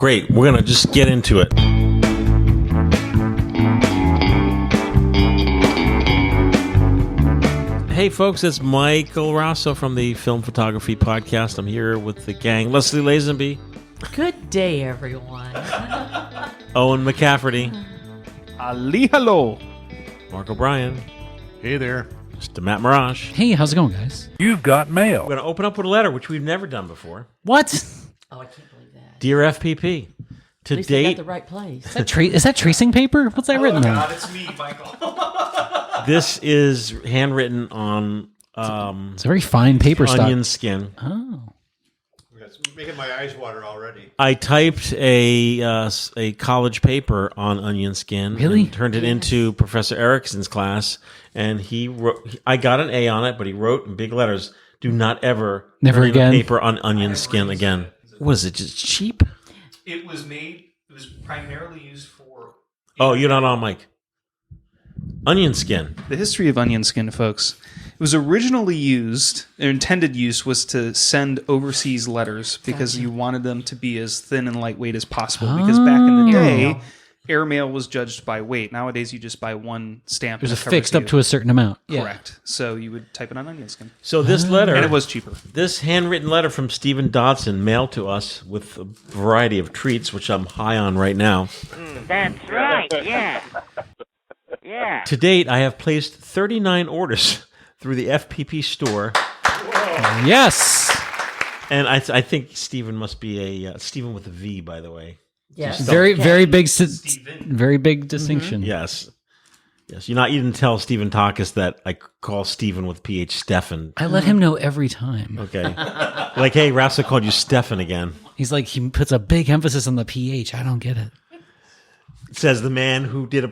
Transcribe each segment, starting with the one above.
Great. We're going to just get into it. Hey, folks, it's Michael Raso from the Film Photography Podcast. I'm here with the gang. Leslie Lazenby. Good day, everyone. Owen McCafferty. Ali hello. Mark O'Brien. Hey there. Mr. Matt Marrash. Hey, how's it going, guys? You've got mail. We're going to open up with a letter, which we've never done before. What? Oh, I can't believe that. Dear FPP, to At least they got date, the right place. Is that tracing paper? What's that written on? It's me, Michael. this is handwritten on It's a very fine paper stock. onion skin. Oh. It's making my eyes water already. I typed a college paper on onion skin. Really? And turned it into Professor Erickson's class, and he wrote. I got an A on it, but he wrote in big letters, "Do not ever Never turn in again. a paper on onion skin again." Was it just cheap? It was primarily used for... Oh, you're not on, Mike. Onion skin. The history of onion skin, folks. It was originally used, their intended use was to send overseas letters because you wanted them to be as thin and lightweight as possible. Because back in the day, airmail was judged by weight. Nowadays, you just buy one stamp. There's a fixed up to a certain amount. Yeah. Correct. So you would type it on onion skin. So this letter, And it was cheaper. this handwritten letter from Stephen Dodson, mailed to us with a variety of treats, which I'm high on right now. That's right, yeah. Yeah. To date, I have placed 39 orders through the FPP store. Yes. And I think Stephen must be a Stephen with a V, by the way. Yes. Very big distinction. Yes, yes. You didn't tell Stephen Takis that I call Stephen with PH Stefan. I let him know every time. Okay, like, hey, Rasa called you Stefan again. He's like, he puts a big emphasis on the PH. I don't get it. Says the man who did who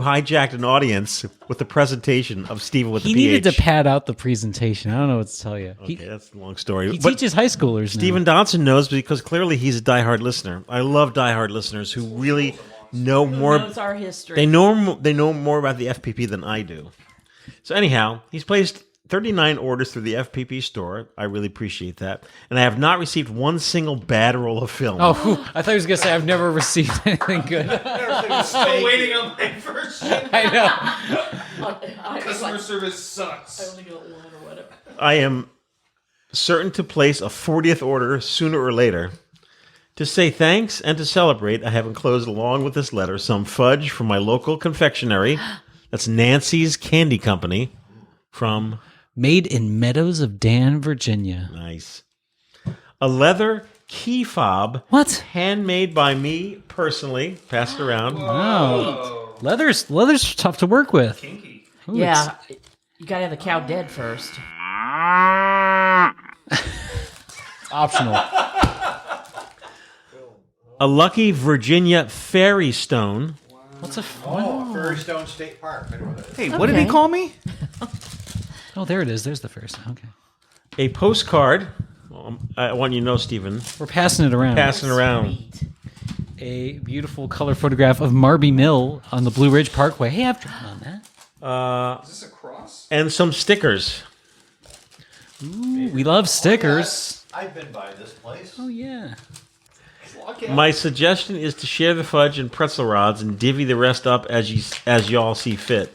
hijacked an audience with the presentation of Stephen with He the PH. needed to pad out the presentation. I don't know what to tell you. Okay, that's a long story. He But teaches high schoolers now. Stephen Dodson knows because clearly he's a diehard listener. I love diehard listeners who really know more. Knows our history. They know more about the FPP than I do. So anyhow, he's placed 39 orders through the FPP store. I really appreciate that. And I have not received one single bad roll of film. Oh, whew. I thought he was going to say, I've never received anything good. Still waiting on my first shipment. I know. Customer service sucks. I only got one or whatever. I am certain to place a 40th order sooner or later. To say thanks and to celebrate, I have enclosed along with this letter some fudge from my local confectionery. That's Nancy's Candy Company from... Made in Meadows of Dan, Virginia. Nice. A leather key fob. What? Handmade by me personally. Pass it around. Wow. Leather's tough to work with. Kinky. Ooh, Yeah. You got to have the cow dead first. It's optional. A lucky Virginia fairy stone. What's a... Fairy Stone State Park. I know what that is. Hey, what did he Okay. call me? Oh, there it is. There's the first. Okay. A postcard. I want you to know, Stephen. We're passing it around. Passing around. Sweet. A beautiful color photograph of Marby Mill on the Blue Ridge Parkway. Hey, I've drawn on that. Is this a cross? And some stickers. Ooh, we love stickers. I've been by this place. Oh, yeah. My suggestion is to share the fudge and pretzel rods and divvy the rest up as y'all see fit.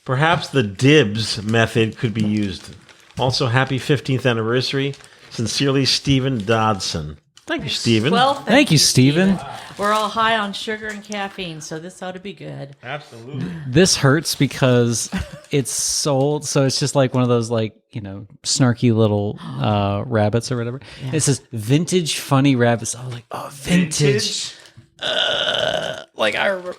Perhaps the dibs method could be used. Also, happy 15th anniversary. Sincerely, Stephen Dodson. Thank you, Stephen. Well, Thank you, Stephen. We're all high on sugar and caffeine, so this ought to be good. Absolutely. This hurts because it's sold, so it's just like one of those, like, you know, snarky little rabbits or whatever. Yeah. It says vintage funny rabbits. I was like, oh, vintage. Like I remember.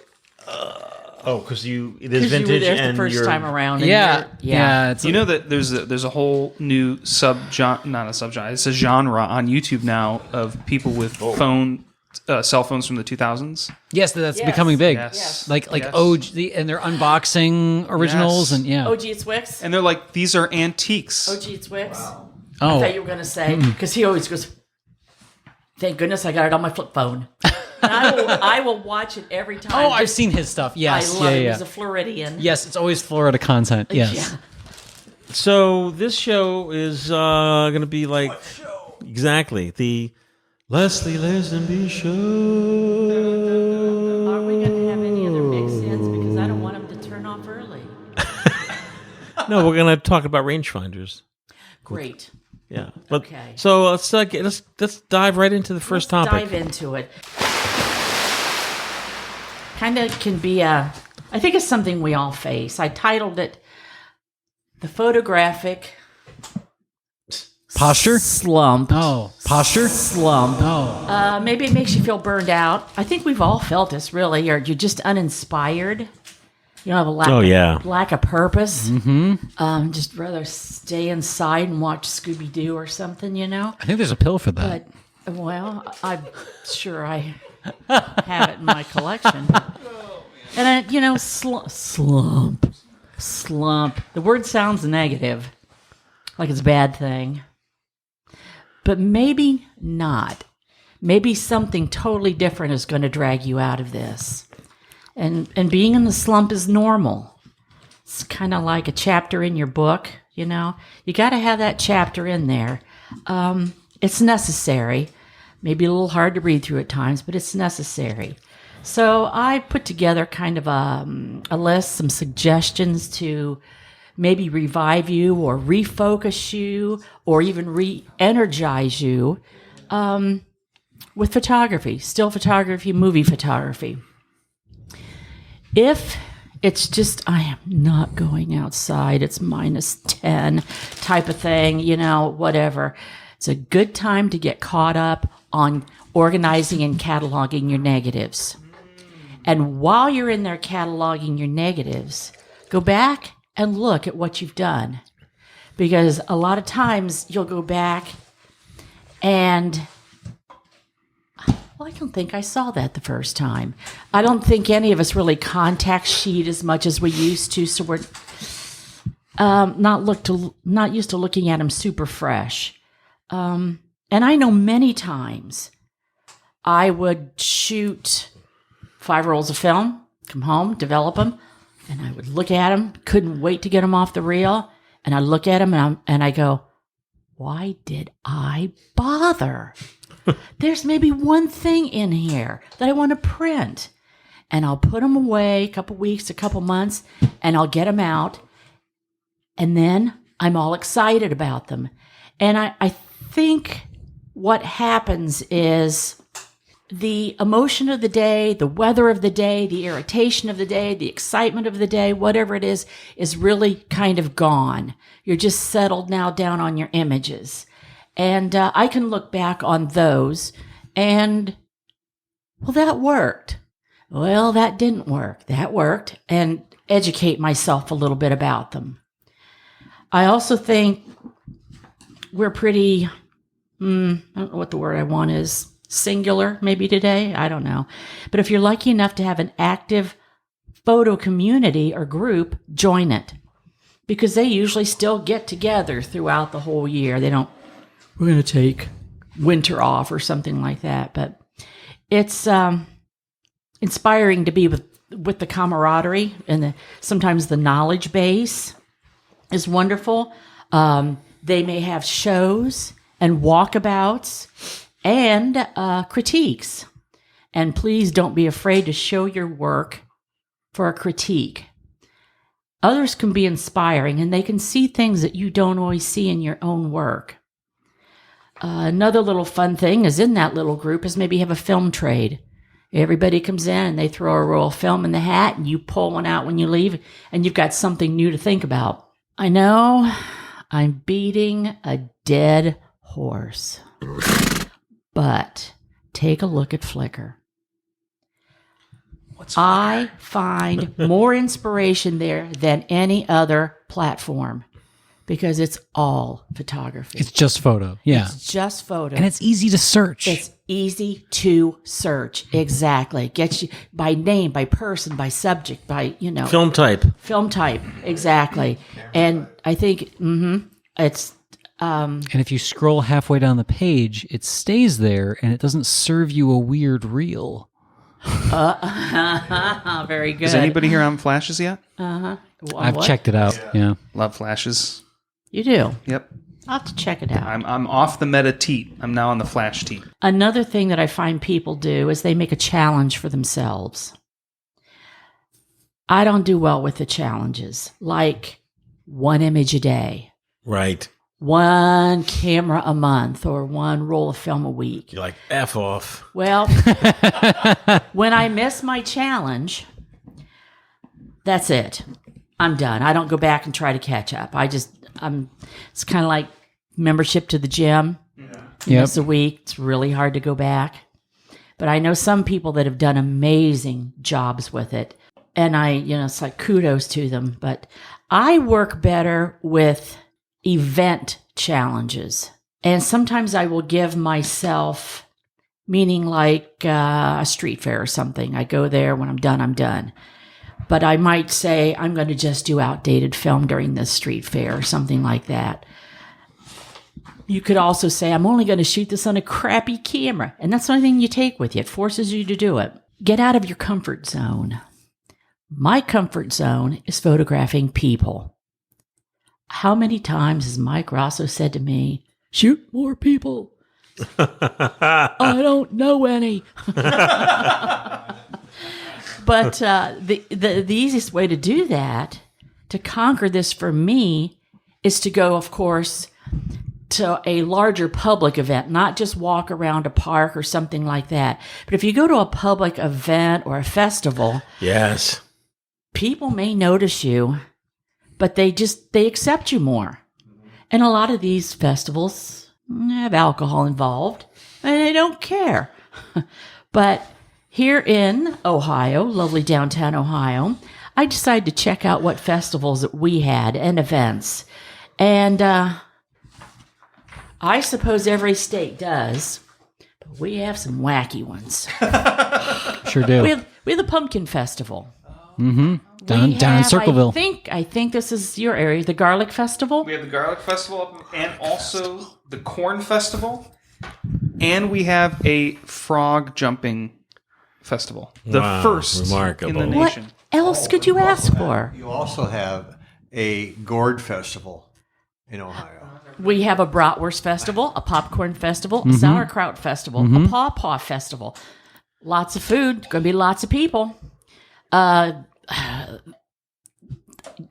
Oh, because it is 'Cause you vintage were there and the first you're... time around. And Yeah, you're- yeah. It's You know that there's a whole new not a subgenre. It's a genre on YouTube now of people with cell phones from the 2000s. yes, that's Yes. becoming big. Yes. Like Yes. OG, and they're unboxing originals Yes. and yeah. OG it's Wix. And they're like, these are antiques. OG it's Wix. I Oh, thought you were going to say, because he always goes, thank goodness I got it on my flip phone. And I will watch it every time. oh, I've seen his stuff. Yes, I love yeah, it. yeah. He's a Floridian. Yes, it's always Florida content. Yes. Yeah. So this show is going to be like... Exactly. The Leslie Lazenby Show. Are we going to have any other mix-ins? Because I don't want them to turn off early. No, we're going to talk about rangefinders. Great. Yeah. But, Okay. So let's dive right into the first topic. Dive into it. Kind of can be I think it's something we all face. I titled it The Photographic Posture? Slump. Oh, posture? Slump. Oh. Maybe it makes you feel burned out. I think we've all felt this, really. You're just uninspired. You don't have a lack of purpose. Mm-hmm. Just rather stay inside and watch Scooby-Doo or something, you know? I think there's a pill for that. But, well, I'm sure I have it in my collection. And, slump. The word sounds negative, like it's a bad thing. But maybe not. Maybe something totally different is going to drag you out of this. And being in the slump is normal. It's kind of like a chapter in your book, you know. You got to have that chapter in there. It's necessary. Maybe a little hard to read through at times, but it's necessary. So I put together kind of a list, some suggestions to maybe revive you or refocus you or even re-energize you with photography, still photography, movie photography. If it's just, I am not going outside, it's -10 type of thing, you know, whatever. It's a good time to get caught up on organizing and cataloging your negatives. And while you're in there cataloging your negatives, go back and look at what you've done. Because a lot of times you'll go back and, well, I don't think I saw that the first time. I don't think any of us really contact sheet as much as we used to, so we're not used to looking at them super fresh. And I know many times I would shoot 5 rolls of film, come home, develop them, and I would look at them, couldn't wait to get them off the reel, and I look at them and I go, why did I bother? There's maybe one thing in here that I want to print, and I'll put them away a couple weeks, a couple months, and I'll get them out, and then I'm all excited about them. And I think what happens is the emotion of the day, the weather of the day, the irritation of the day, the excitement of the day, whatever it is really kind of gone. You're just settled now down on your images. And I can look back on those and, well, that worked. Well, that didn't work. That worked. And educate myself a little bit about them. I also think we're pretty, I don't know what the word I want is, singular maybe today, I don't know. But if you're lucky enough to have an active photo community or group, join it. Because they usually still get together throughout the whole year. They don't, we're going to take winter off or something like that. But it's inspiring to be with the camaraderie and sometimes the knowledge base is wonderful. They may have shows and walkabouts and critiques. And please don't be afraid to show your work for a critique. Others can be inspiring, and they can see things that you don't always see in your own work. Another little fun thing is in that little group is maybe have a film trade. Everybody comes in and they throw a roll of film in the hat, and you pull one out when you leave, and you've got something new to think about. I know I'm beating a dead horse. But take a look at Flickr. I find more inspiration there than any other platform because it's all photography. It's just photo. Yeah. It's just photo. And it's easy to search. It's easy to search. Exactly. Gets you by name, by person, by subject, by, you know. Film type. Film type. Exactly. And I think, it's, and if you scroll halfway down the page, it stays there and it doesn't serve you a weird reel. Very good. Is anybody here on flashes yet? Well, I've checked it out. Yeah. Love flashes. You do? Yep. I'll have to check it out. I'm off the meta teat. I'm now on the flash teat. Another thing that I find people do is they make a challenge for themselves. I don't do well with the challenges, like 1 image a day, Right. 1 camera a month, or 1 roll of film a week. You're like, F off. Well, when I miss my challenge, that's it. I'm done. I don't go back and try to catch up. It's kind of like membership to the gym. Yep. Once a week. It's really hard to go back. But I know some people that have done amazing jobs with it. And it's like kudos to them. But I work better with event challenges. And sometimes I will give myself, meaning like a street fair or something. I go there. When I'm done, I'm done. But I might say, I'm going to just do outdated film during this street fair or something like that. You could also say, I'm only going to shoot this on a crappy camera. And that's the only thing you take with you. It forces you to do it. Get out of your comfort zone. My comfort zone is photographing people. How many times has Mike Raso said to me, shoot more people? I don't know any. But the easiest way to do that, to conquer this for me, is to go, of course, to a larger public event, not just walk around a park or something like that. But if you go to a public event or a festival, Yes. people may notice you, but they accept you more. And a lot of these festivals have alcohol involved, and they don't care. But here in Ohio, lovely downtown Ohio, I decided to check out what festivals that we had and events. And I suppose every state does, but we have some wacky ones. Sure do. We have the Pumpkin Festival. Down We in have, Circleville. I think this is your area, the Garlic Festival. We have the Garlic Festival and also the Corn Festival. And we have a frog jumping festival. The Wow, first remarkable. in the What nation. else could you ask for? You also have a gourd festival in Ohio. We have a bratwurst festival, a popcorn festival, a sauerkraut festival, a pawpaw festival. Lots of food. Going to be lots of people.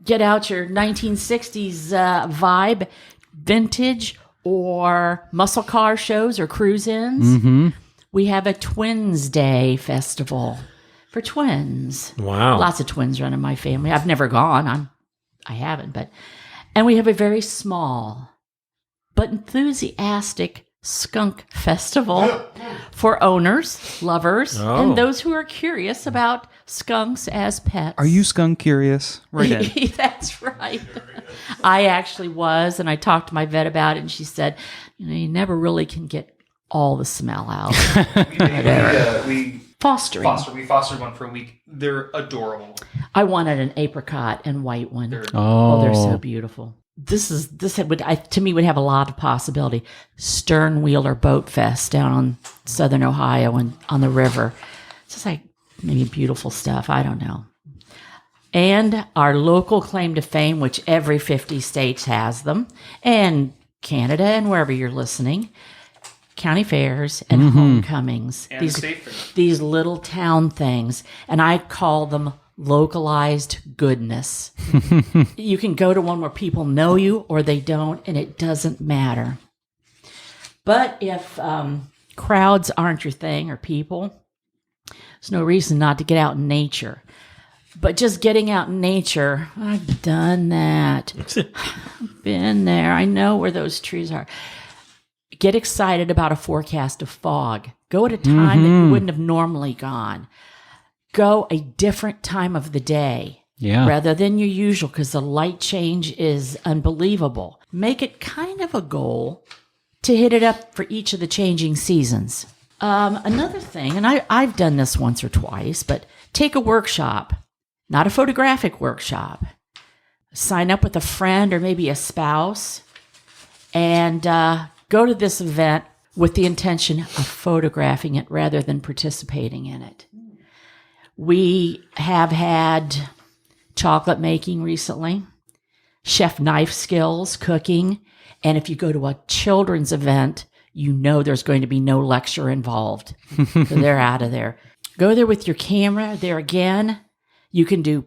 Get out your 1960s vibe, vintage, or muscle car shows or cruise-ins. We have a Twins Day festival for twins. Wow. Lots of twins run in my family. I've never gone. I haven't, and we have a very small but enthusiastic skunk festival for owners, lovers, and those who are curious about skunks as pets. Are you skunk curious? Right in. That's right. I actually was, and I talked to my vet about it, and she said, you never really can get all the smell out. We Fostering. We fostered one for a week. They're adorable. I wanted an apricot and white one. They're so beautiful. To me would have a lot of possibility. Sternwheeler Boat Fest down on southern Ohio and on the river. It's just like maybe beautiful stuff. I don't know. And our local claim to fame, which every 50 states has them, and Canada and wherever you're listening, county fairs and homecomings. And state fairs. These little town things. And I call them localized goodness. You can go to one where people know you or they don't, and it doesn't matter. But if crowds aren't your thing or people, there's no reason not to get out in nature. But just getting out in nature, I've done that. I've been there. I know where those trees are. Get excited about a forecast of fog. Go at a time that you wouldn't have normally gone. Go a different time of the day rather than your usual, because the light change is unbelievable. Make it kind of a goal to hit it up for each of the changing seasons. Another thing, and I've done this once or twice, but take a workshop, not a photographic workshop. Sign up with a friend or maybe a spouse and go to this event with the intention of photographing it rather than participating in it. We have had chocolate making recently, chef knife skills, cooking, And if you go to a children's event, you know there's going to be no lecture involved. So they're out of there. Go there with your camera. There again, you can do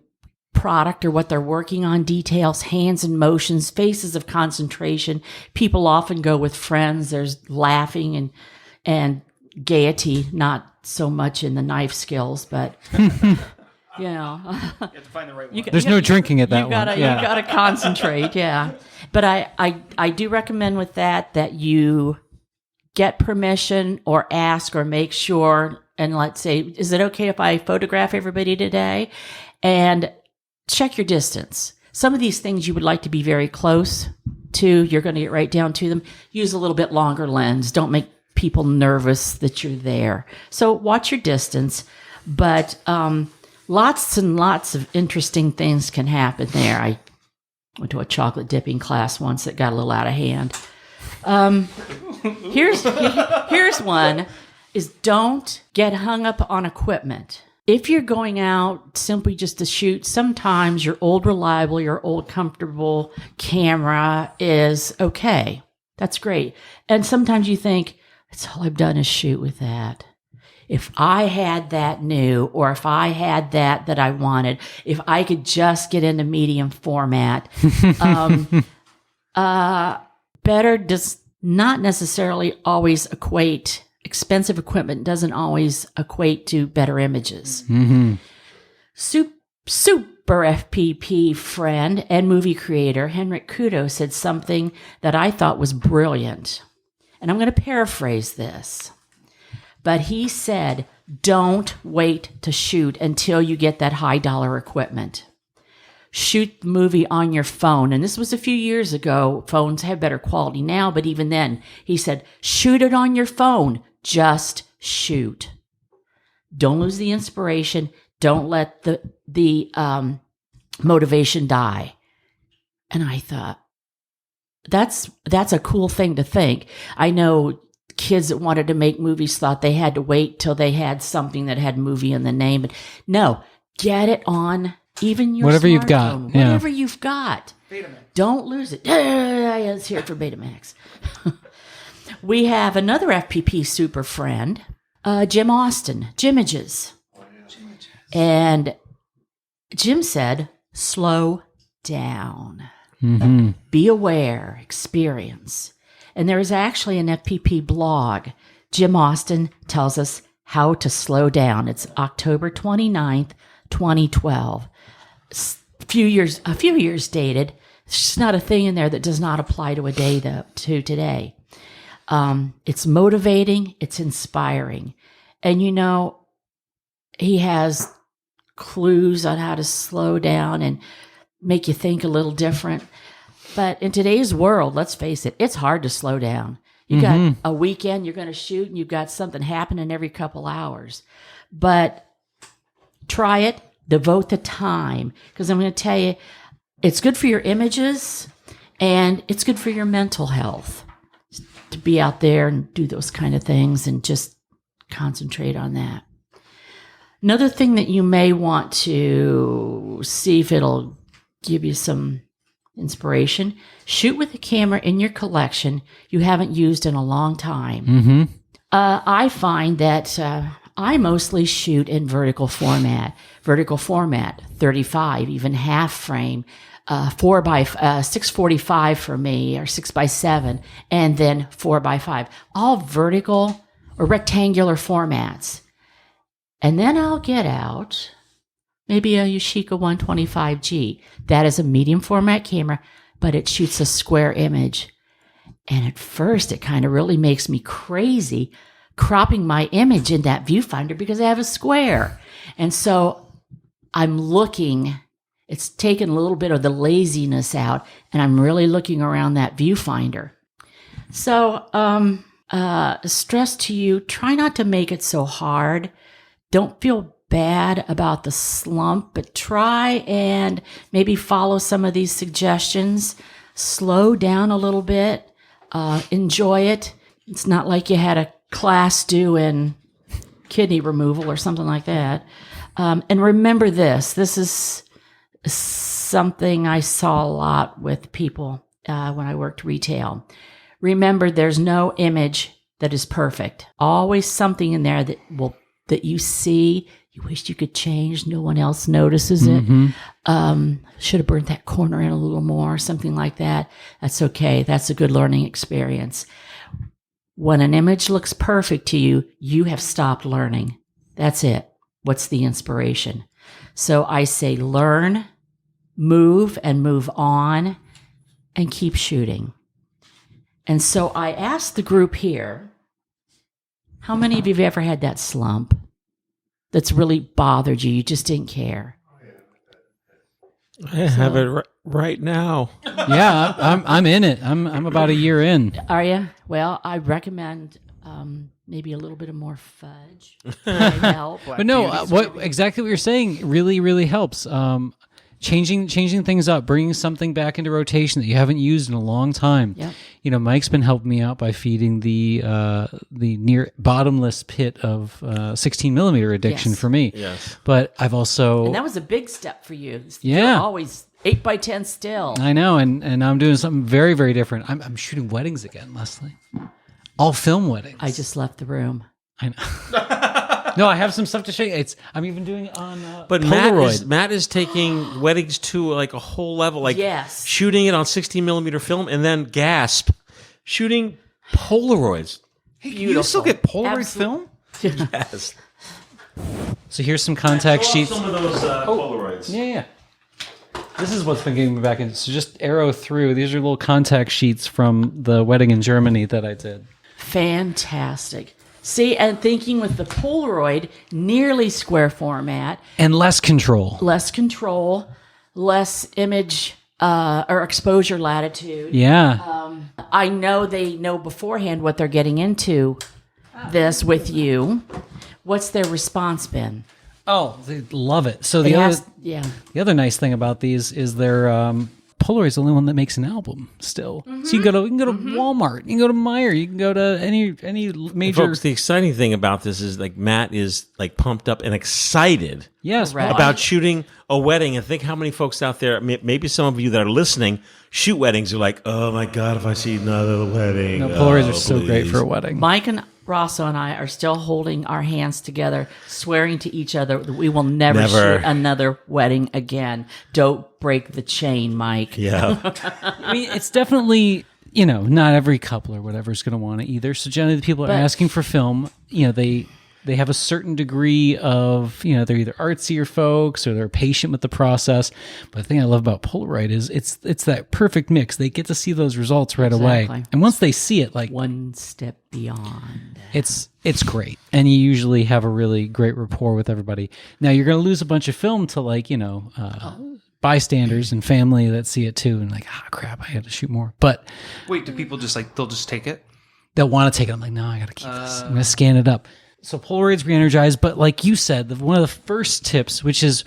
product or what they're working on, details, hands and motions, faces of concentration. People often go with friends. There's laughing and gaiety, not so much in the knife skills, but you know, You have to find the right one. There's no drinking at that you gotta, one. You gotta concentrate. Yeah. But I do recommend with that you get permission or ask or make sure. And let's say, is it okay if I photograph everybody today? And check your distance. Some of these things you would like to be very close to, you're going to get right down to them. Use a little bit longer lens. Don't make people nervous that you're there. So watch your distance. But lots and lots of interesting things can happen there. I went to a chocolate dipping class once that got a little out of hand. Here's one, is don't get hung up on equipment. If you're going out simply just to shoot, sometimes your old reliable, your old comfortable camera is okay. That's great. And sometimes you think, that's all I've done is shoot with that. If I had that new, or if I had that I wanted, if I could just get into medium format, better does not necessarily always equate. Expensive equipment doesn't always equate to better images. Mm-hmm. Super FPP friend and movie creator Henrik Kudo said something that I thought was brilliant. And I'm going to paraphrase this. But he said, don't wait to shoot until you get that high dollar equipment. Shoot the movie on your phone. And this was a few years ago. Phones have better quality now, but even then, he said, shoot it on your phone. Just shoot. Don't lose the inspiration. Don't let the motivation die. And I thought, that's a cool thing to think. I know kids that wanted to make movies thought they had to wait till they had something that had movie in the name. But no, get it on even your Whatever you've got. smartphone, Yeah. Whatever you've got. Betamax. Don't lose it. Let's hear it for Betamax. We have another FPP super friend, Jim Austin, Jimages. And Jim said, slow down. Mm-hmm. Be aware, experience. And there is actually an FPP blog. Jim Austin tells us how to slow down. It's October 29th, 2012. A few years dated. It's just not a thing in there that does not apply to to today. It's motivating. It's inspiring. And he has clues on how to slow down and make you think a little different. But in today's world, let's face it, it's hard to slow down. You got a weekend, you're going to shoot, and you've got something happening every couple hours. But try it, devote the time, because I'm going to tell you, it's good for your images, and it's good for your mental health to be out there and do those kind of things and just concentrate on that. Another thing that you may want to see if it'll give you some inspiration, shoot with a camera in your collection you haven't used in a long time. Mm-hmm. I find that I mostly shoot in vertical format, 35, even half frame, 645 for me, or 6x7, and then 4x5, all vertical or rectangular formats. And then I'll get out maybe a Yashica 125G. That is a medium format camera, but it shoots a square image. And at first, it kind of really makes me crazy cropping my image in that viewfinder because I have a square. And so I'm looking, it's taken a little bit of the laziness out, and I'm really looking around that viewfinder. So, stress to you, try not to make it so hard. Don't feel bad about the slump, but try and maybe follow some of these suggestions. Slow down a little bit. Enjoy it. It's not like you had a class due in kidney removal or something like that. And remember this is something I saw a lot with people when I worked retail. Remember, there's no image that is perfect. Always something in there that you see, you wish you could change. No one else notices it. Should have burnt that corner in a little more, something like that. That's okay. That's a good learning experience. When an image looks perfect to you, you have stopped learning. That's it. What's the inspiration? So I say learn, move, and move on, and keep shooting. And so I asked the group here, how many of you have ever had that slump that's really bothered you? You just didn't care. I have it right now. Yeah, I'm in it. I'm about a year in. Are you? Well, I recommend maybe a little bit of more fudge. Might help. But no, exactly what you're saying really, really helps. Changing things up, bringing something back into rotation that you haven't used in a long time. Yep. You know, Mike's been helping me out by feeding the near bottomless pit of 16 millimeter addiction Yes. for me. Yes. But I've also And that was a big step for you. Yeah. You're always 8x10 still. I know, and I'm doing something very, very different. I'm shooting weddings again, Leslie. All film weddings. I just left the room. I know. No, I have some stuff to show you. I'm even doing it on But Polaroid. Matt is taking weddings to like a whole level, like Yes. shooting it on 16 millimeter film, and then gasp, shooting Polaroids. You still get Polaroid Absolute- film? Yes. So here's some contact sheets. Some of those Polaroids. Yeah. This is what's been getting me back in. So just arrow through. These are little contact sheets from the wedding in Germany that I did. Fantastic. See, and thinking with the Polaroid, nearly square format, And less control. less control, less image or exposure latitude. Yeah. I know they know beforehand what they're getting into this with you. What's their response been? Oh, they love it. So They the asked, yeah. other nice thing about these is their Polaroid's the only one that makes an album still. So you can go to Walmart, you can go to Meijer, you can go to any major. Folks, the exciting thing about this is like Matt is like pumped up and excited Yes, Correct. about shooting a wedding. And think how many folks out there, maybe some of you that are listening, shoot weddings are like, oh my God, if I see another wedding. No, Polaroids oh, are so great please. for a wedding. Mike and Raso and I are still holding our hands together, swearing to each other that we will never shoot another wedding again. Don't break the chain, Mike. Yeah. I mean, it's definitely, not every couple or whatever is going to want it either. So generally the people that are But- asking for film, they have a certain degree of, they're either artsier folks or they're patient with the process. But the thing I love about Polaroid is it's that perfect mix. They get to see those results right away. Exactly. And once they see it, like One step beyond. it's great. And you usually have a really great rapport with everybody. Now you're going to lose a bunch of film to bystanders and family that see it too. And like, crap, I had to shoot more. But Wait, do people just they'll just take it? they'll want to take it. I'm like, no, I got to keep this. I'm going to scan it up. So Polaroid's re-energized, but like you said, one of the first tips, which is,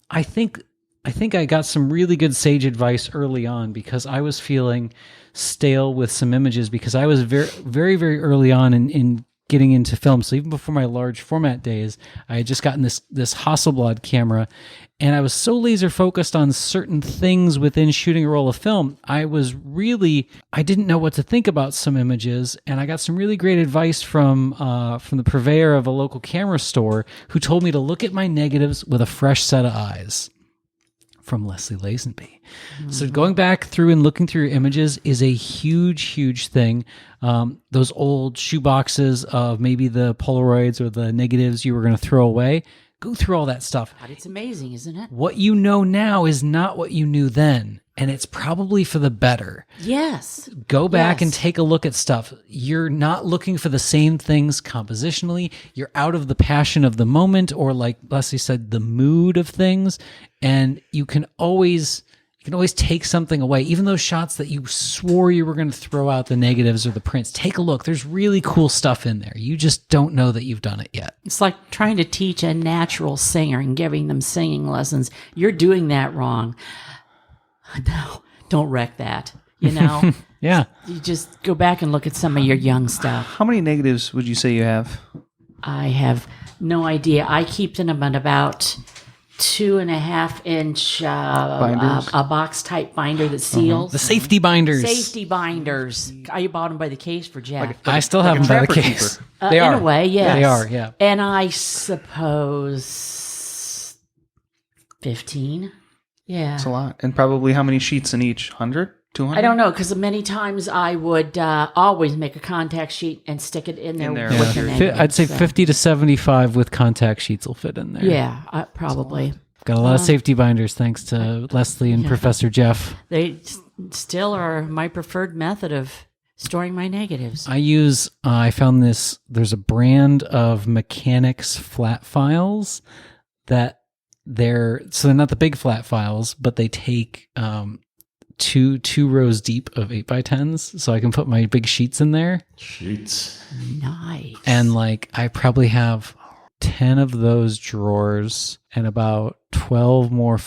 I think I got some really good sage advice early on because I was feeling stale with some images because I was very, very, very early on in getting into film. So even before my large format days, I had just gotten this Hasselblad camera, and I was so laser focused on certain things within shooting a roll of film. I didn't know what to think about some images, and I got some really great advice from the purveyor of a local camera store who told me to look at my negatives with a fresh set of eyes. From Leslie Lazenby. So going back through and looking through your images is a huge, huge thing. Those old shoe boxes of maybe the Polaroids or the negatives you were going to throw away, go through all that stuff. God, it's amazing, isn't it? What you know now is not what you knew then, and it's probably for the better. Yes. Go back and Yes. take a look at stuff. You're not looking for the same things compositionally. You're out of the passion of the moment, or like Leslie said, the mood of things. And you can always take something away. Even those shots that you swore you were going to throw out the negatives or the prints, take a look. There's really cool stuff in there. You just don't know that you've done it yet. It's like trying to teach a natural singer and giving them singing lessons. You're doing that wrong. No, don't wreck that. Yeah. You just go back and look at some of your young stuff. How many negatives would you say you have? I have no idea. I keep them at about 2.5 inch Binders? a box type binder that seals. The safety binders. Safety binders. I bought them by the case for Jeff. I still have them by the trapper case. keeper. They In are. a way, yes. They are, yeah. And I suppose 15. Yeah. That's a lot. And probably how many sheets in each? 100? 200? I don't know, because many times I would always make a contact sheet and stick it in there, there with with the your- negative, I'd say so- 50 to 75 with contact sheets will fit in there. Yeah, probably. Got a lot of safety binders thanks to Leslie and Professor Jeff. They still are my preferred method of storing my negatives. I found this, there's a brand of mechanics flat files that they're not the big flat files, but they take two rows deep of 8x10s, so I can put my big sheets in there. Sheets. Nice. And like I probably have 10 of those drawers and about 12 more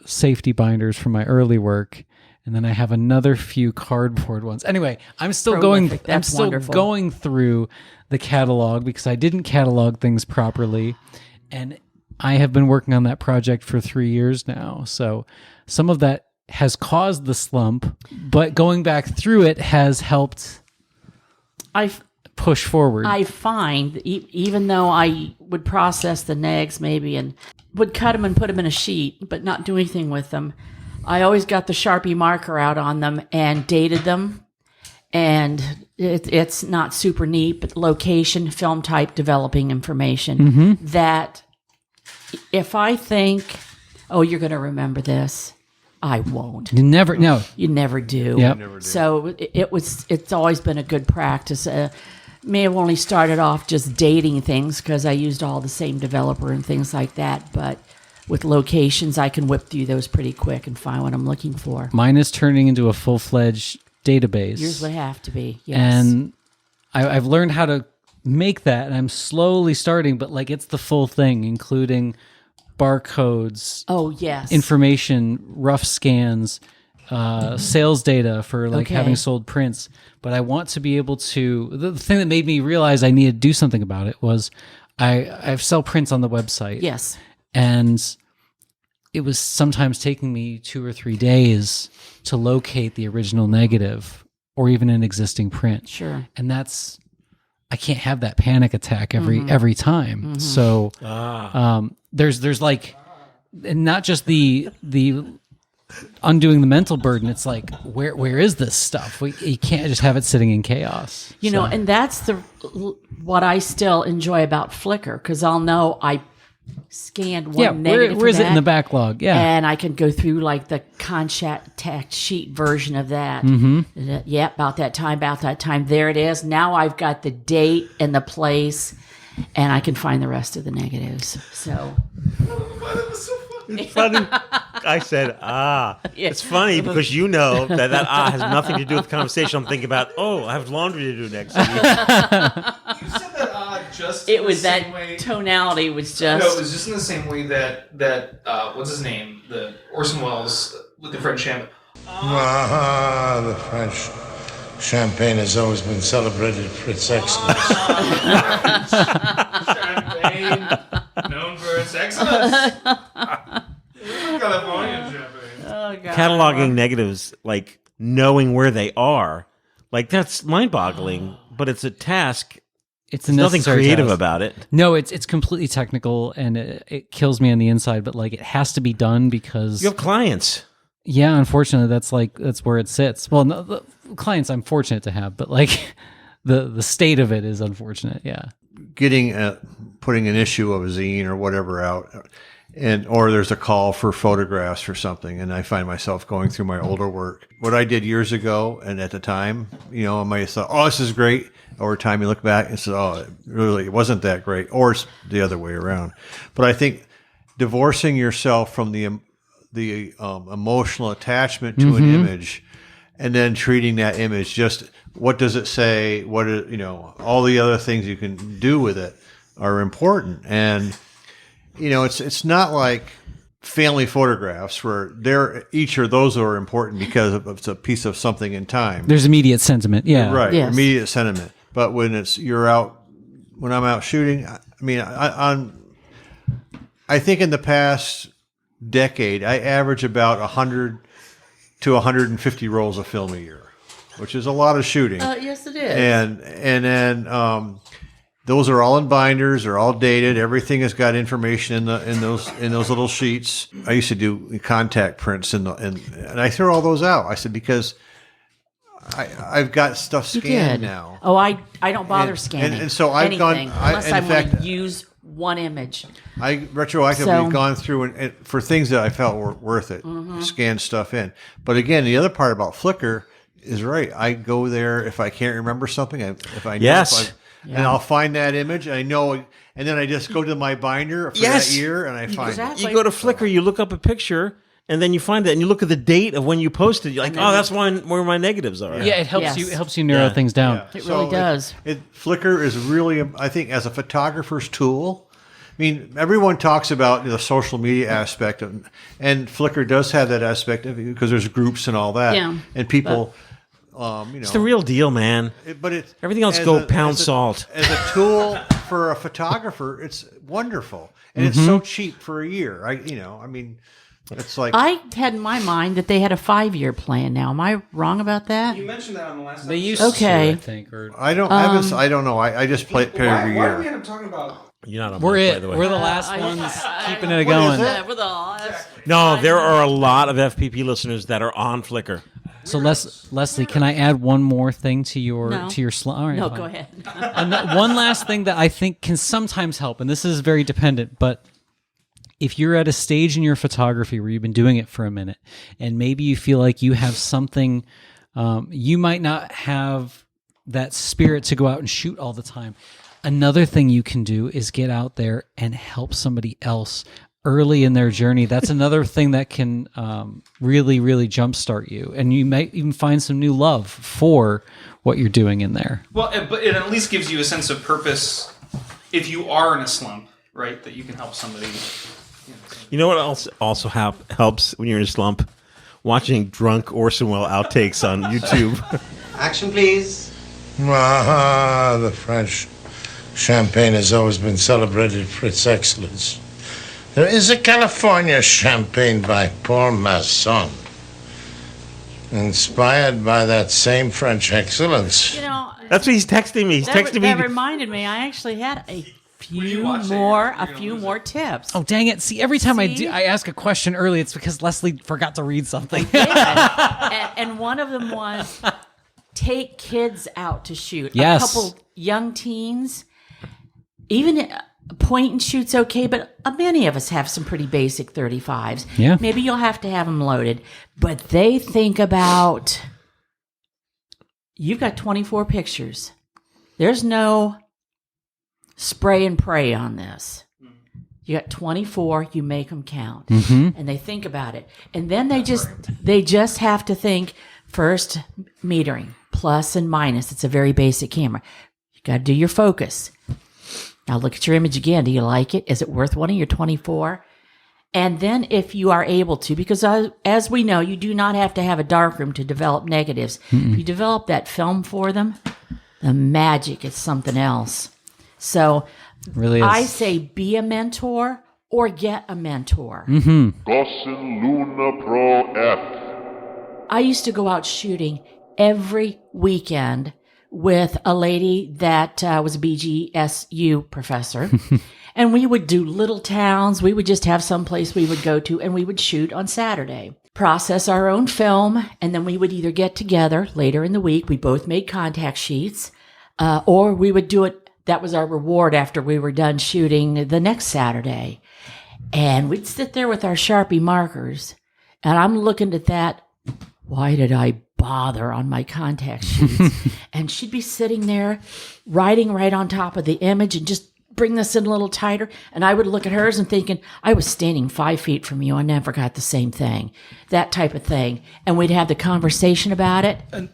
safety binders from my early work. And then I have another few cardboard ones. Anyway, I'm still Prolific. That's wonderful. going through the catalog because I didn't catalog things properly. And I have been working on that project for 3 years now. So some of that has caused the slump, but going back through it has helped push forward. I find that even though I would process the negs maybe and would cut them and put them in a sheet, but not do anything with them, I always got the Sharpie marker out on them and dated them. And it's not super neat, but location, film type, developing information that if I think, oh, you're going to remember this, I won't. You never do. Yep. So it's always been a good practice. May have only started off just dating things because I used all the same developer and things like that. But with locations, I can whip through those pretty quick and find what I'm looking for. Mine is turning into a full-fledged database. Yours would have to be, yes. And I've learned how to make that, and I'm slowly starting, but like it's the full thing, including barcodes, Oh, yes. information, rough scans, sales data for like Okay. having sold prints. But I want to be able to. The thing that made me realize I needed to do something about it was I sell prints on the website. Yes. And it was sometimes taking me 2 or 3 days to locate the original negative or even an existing print. Sure. And I can't have that panic attack every time. So there's like, and not just the undoing the mental burden. It's like, where is this stuff? You can't just have it sitting in chaos. You know, and that's what I still enjoy about Flickr, because I'll know I scanned one negative. Where is from it in the that, backlog? Yeah. and I can go through like the contact sheet version of that. Yeah, about that time. There it is. Now I've got the date and the place, and I can find the rest of the negatives. So It's funny. I said, It's funny because you know that has nothing to do with the conversation. I'm thinking about, I have laundry to do next week. You said that just it was that tonality was just. No, it was just in the same way that what's his name? The Orson Welles with the French champagne. The French champagne has always been celebrated for its excellence. Champagne, known for its excellence. Californian champagne. Oh, God. Cataloging negatives, like knowing where they are, like that's mind-boggling. But it's a task. It's There's nothing necessary creative task. about it. No, it's completely technical, and it kills me on the inside. But like, it has to be done because You have clients. yeah, unfortunately, that's where it sits. Well, no, the clients I'm fortunate to have, but like the state of it is unfortunate. Yeah, Putting an issue of a zine or whatever out, or there's a call for photographs or something, and I find myself going through my older work. What I did years ago, and at the time, I might have thought, "Oh, this is great." Over time, you look back and say, "Oh, it wasn't that great," or it's the other way around. But I think divorcing yourself from the emotional attachment to an image, and then treating that image just what does it say? What all the other things you can do with it are important. And it's not like family photographs where each of those are important because it's a piece of something in time. there's immediate sentiment. Yeah, Right, Yes. immediate sentiment. But when I'm out shooting, I mean, I think in the past decade, I average about 100 to 150 rolls of film a year, which is a lot of shooting. Yes, it is. And then those are all in binders. They're all dated. Everything has got information in those little sheets. I used to do contact prints and I throw all those out. I said because I've got stuff scanned now. Oh, I don't bother scanning. And so I've anything, gone unless I in want to fact, use one image. I retroactively gone through and for things that I felt were worth it, scanned stuff in. But again, the other part about Flickr is right. I go there if I can't remember something. If I know and I'll find that image. I know, and then I just go to my binder for that year, and I find it. You go to Flickr, you look up a picture, and then you find that, and you look at the date of when you posted. You're like, oh, that's where my negatives are. Yeah, it helps you. It helps you narrow things down. Yeah. It really does. Flickr is really, I think, as a photographer's tool. I mean, everyone talks about the social media aspect, and Flickr does have that aspect of it because there's groups and all that, and people. It's the real deal, man. But it's everything else pound salt. As a tool for a photographer, it's wonderful, and it's so cheap for a year. It's like I had in my mind that they had a 5-year plan. Now, am I wrong about that? You mentioned that on the last. They used to, I think. Or I don't know. I just pay every Why year. do we end up talking about? You're not on we're mic, by the way. We're the last ones keeping it going. No, there are a lot of FPP listeners that are on Flickr. So Leslie, can I add one more thing to your slump? All right, No, fine. go ahead. One last thing that I think can sometimes help, and this is very dependent, but if you're at a stage in your photography where you've been doing it for a minute, and maybe you feel like you have something, you might not have that spirit to go out and shoot all the time. Another thing you can do is get out there and help somebody else early in their journey. That's another thing that can really, really jumpstart you. And you might even find some new love for what you're doing in there. Well, but it at least gives you a sense of purpose if you are in a slump, right? That you can help somebody. You know what else also helps when you're in a slump? Watching drunk Orson Welles outtakes on YouTube. Action, please. The French champagne has always been celebrated for its excellence. There is a California champagne by Paul Masson, inspired by that same French excellence. That's what he's texting me. That reminded me. I actually had a few more tips. Oh, dang it. See, every time I ask a question early, it's because Leslie forgot to read something. and one of them was take kids out to shoot. Yes. A couple young teens, even point and shoot's okay, but many of us have some pretty basic 35s. Yeah. Maybe you'll have to have them loaded, but they think about, you've got 24 pictures. There's no spray and pray on this. You got 24, you make them count. And they think about it. And then they just have to think first metering, plus and minus. It's a very basic camera. You got to do your focus. Now look at your image again. Do you like it? Is it worth one of your 24? And then if you are able to, because as we know, you do not have to have a darkroom to develop negatives. If you develop that film for them, the magic is something else. So really is. I say be a mentor or get a mentor. Gossen Luna Pro F. I used to go out shooting every weekend with a lady that was a BGSU professor. And we would do little towns. We would just have some place we would go to, and we would shoot on Saturday. Process our own film, and then we would either get together later in the week. We both made contact sheets, or we would do it. That was our reward after we were done shooting the next Saturday. And we'd sit there with our Sharpie markers, and I'm looking at that. Why did I bother on my contact sheets? And she'd be sitting there writing right on top of the image and just bring this in a little tighter. And I would look at hers and thinking, I was standing 5 feet from you. I never got the same thing, that type of thing. And we'd have the conversation about it. And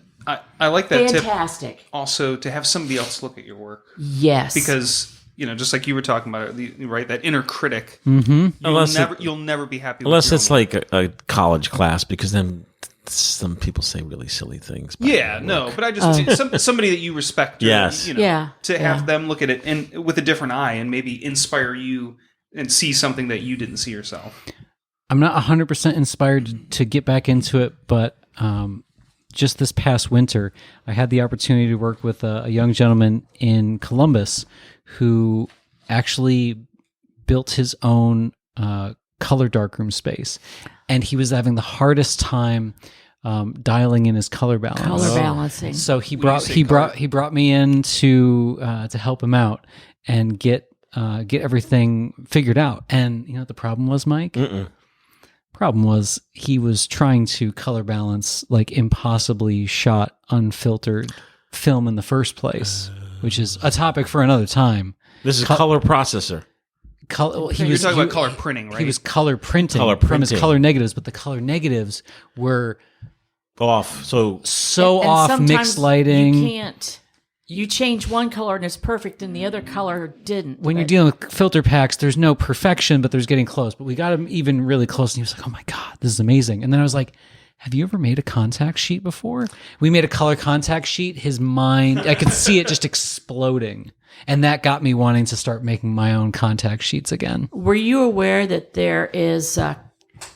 I like that Fantastic. tip. Also, to have somebody else look at your work. Yes. Because, just like you were talking about, right? That inner critic. You'll never be happy with unless your it's own like a college class, because then some people say really silly things. But I just somebody that you respect. Yes. To have them look at it and with a different eye and maybe inspire you and see something that you didn't see yourself? I'm not 100% inspired to get back into it, but just this past winter, I had the opportunity to work with a young gentleman in Columbus who actually built his own color darkroom space, and he was having the hardest time dialing in his color balance. Color balancing. So he brought me in to help him out and get everything figured out. And you know what the problem was, Mike? Problem was he was trying to color balance like impossibly shot unfiltered film in the first place, which is a topic for another time. This is color processor. You're talking about color printing, right? He was color printing from his color negatives, but the color negatives were off. So And off, sometimes mixed lighting. You can't. You change one color and it's perfect, and the other color didn't. When you're dealing with filter packs, there's no perfection, but there's getting close. But we got him even really close, and he was like, "Oh my god, this is amazing!" And then I was like, "Have you ever made a contact sheet before?" We made a color contact sheet. His mind, I could see it just exploding, and that got me wanting to start making my own contact sheets again. Were you aware that there is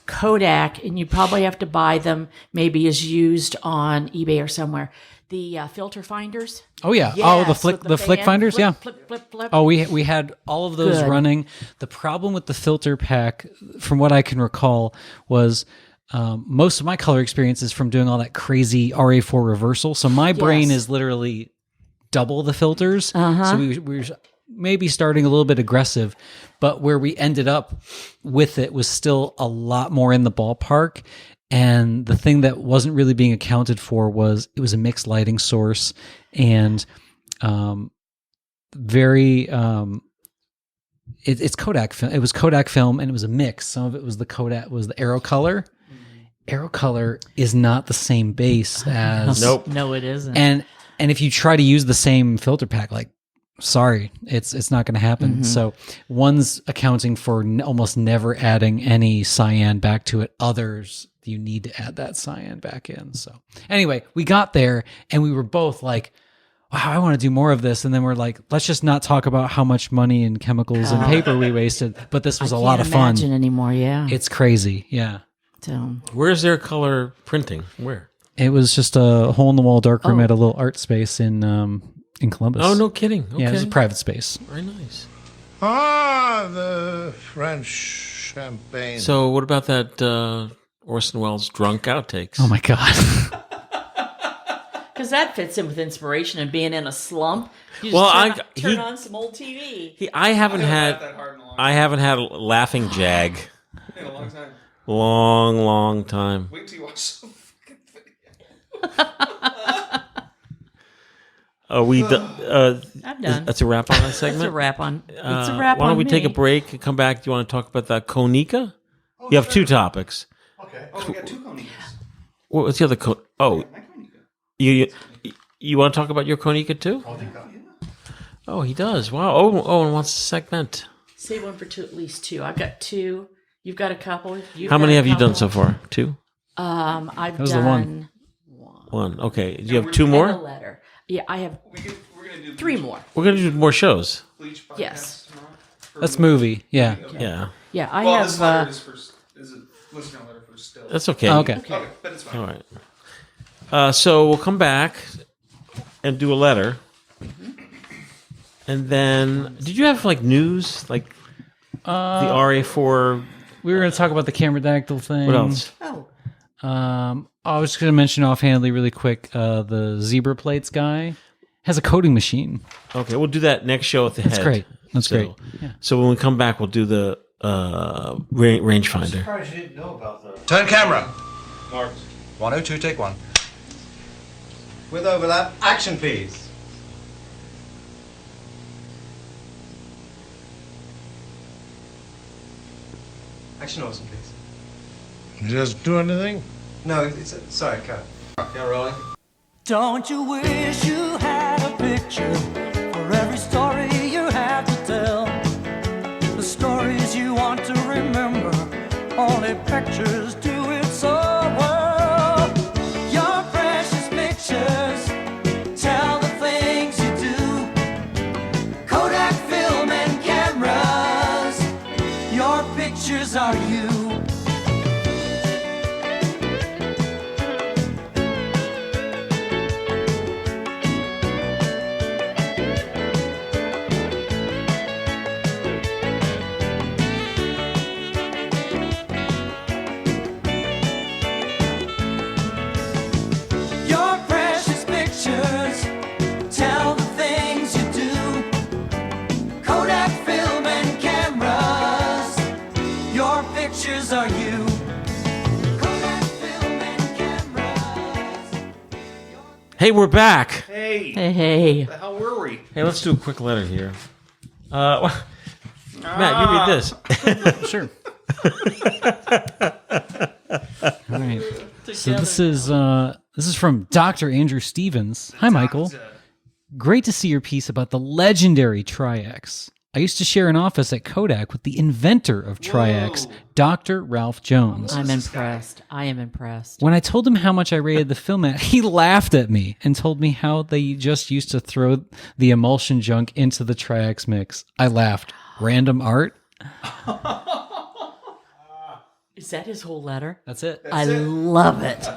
Kodak, and you probably have to buy them, maybe as used on eBay or somewhere? The filter finders. Oh yeah. Yes, the flick with flick fan. finders. Flip, Yeah. Flip, flip, flip. Oh, we had all of those Good. running. The problem with the filter pack, from what I can recall, was most of my color experience is from doing all that crazy RA4 reversal. So my brain is literally double the filters. So we were maybe starting a little bit aggressive, but where we ended up with it was still a lot more in the ballpark. And the thing that wasn't really being accounted for was it was a mixed lighting source and it's Kodak film. It was Kodak film, and it was a mix. Some of it was the Aero Color. Aero Color is not the same base as No, it isn't. And if you try to use the same filter pack, like, sorry, it's not going to happen. So one's accounting for almost never adding any cyan back to it. Others, you need to add that cyan back in. So anyway, we got there and we were both like, wow, I want to do more of this. And then we're like, let's just not talk about how much money and chemicals and paper we wasted. But this was a lot of fun. Imagine anymore, yeah. It's crazy. Yeah. So, where's their color printing? Where? It was just a hole in the wall darkroom at a little art space in Columbus. Oh, no kidding. Okay. Yeah, it was a private space. Very nice. Ah, the French champagne. So what about that Orson Welles drunk outtakes? Oh my God. because that fits in with inspiration and being in a slump. You just Well, turn on some old TV. I haven't had a laughing jag. In a long time. Long time. Wait till you watch some fucking video. I'm done. That's a wrap on that segment. That's a wrap on. It's a wrap why on don't we me. take a break and come back? Do you want to talk about the Konica? You have two topipics. Okay. Oh, we got two Konicas. What's the other? My Konica. You want to talk about your Konica too? Oh, he does. Wow. Owen wants a segment. Say one for two, at least two. I've got two. You've got a couple. How many have you done so far? Two? I've was the done One. Okay. Do you have two more? and a letter. Yeah, I have We're gonna do three more. We're going to do more shows. Bleach podcast Yes. tomorrow. That's movie. Yeah. Yeah. Yeah, I Well, this letter have. is a listener letter for still. That's okay. Oh, okay. Okay, but it's fine. All right. So we'll come back and do a letter. And then, did you have like news? Like the RA4? We were going to talk about the camera dactyl thing. What else? Oh, I was just going to mention offhandedly really quick, the zebra plates guy has a coating machine. Okay, we'll do that next show at the That's head. great. That's So- great. Yeah. So when we come back, we'll do the rangefinder. Surprised you didn't know about that. Turn camera. Marked. 102, take one. With overlap, action please. Action awesome, please. Just do anything? No, sorry, cut. Yeah, rolling. Don't you wish you had a picture for every story you have to tell? The stories you want to remember, only pictures do it so well. Your precious pictures tell the things you do. Kodak film and cameras pictures are you. Your precious pictures tell the things you do. Kodak film and cameras, your pictures are you. Kodak film and cameras. Hey, we're back. Hey, Hey. the hell were we? Hey, let's do a quick letter here. Matt, you read this. Sure. All right. So this is from Dr. Andrew Stevens. Hi, Michael. Great to see your piece about the legendary Tri-X. I used to share an office at Kodak with the inventor of Tri-X, Dr. Ralph Jones. I'm impressed. I am impressed. When I told him how much I rated the film at, he laughed at me and told me how they just used to throw the emulsion junk into the Tri-X mix. I laughed. Random art? Is that his whole letter? That's it. I love it.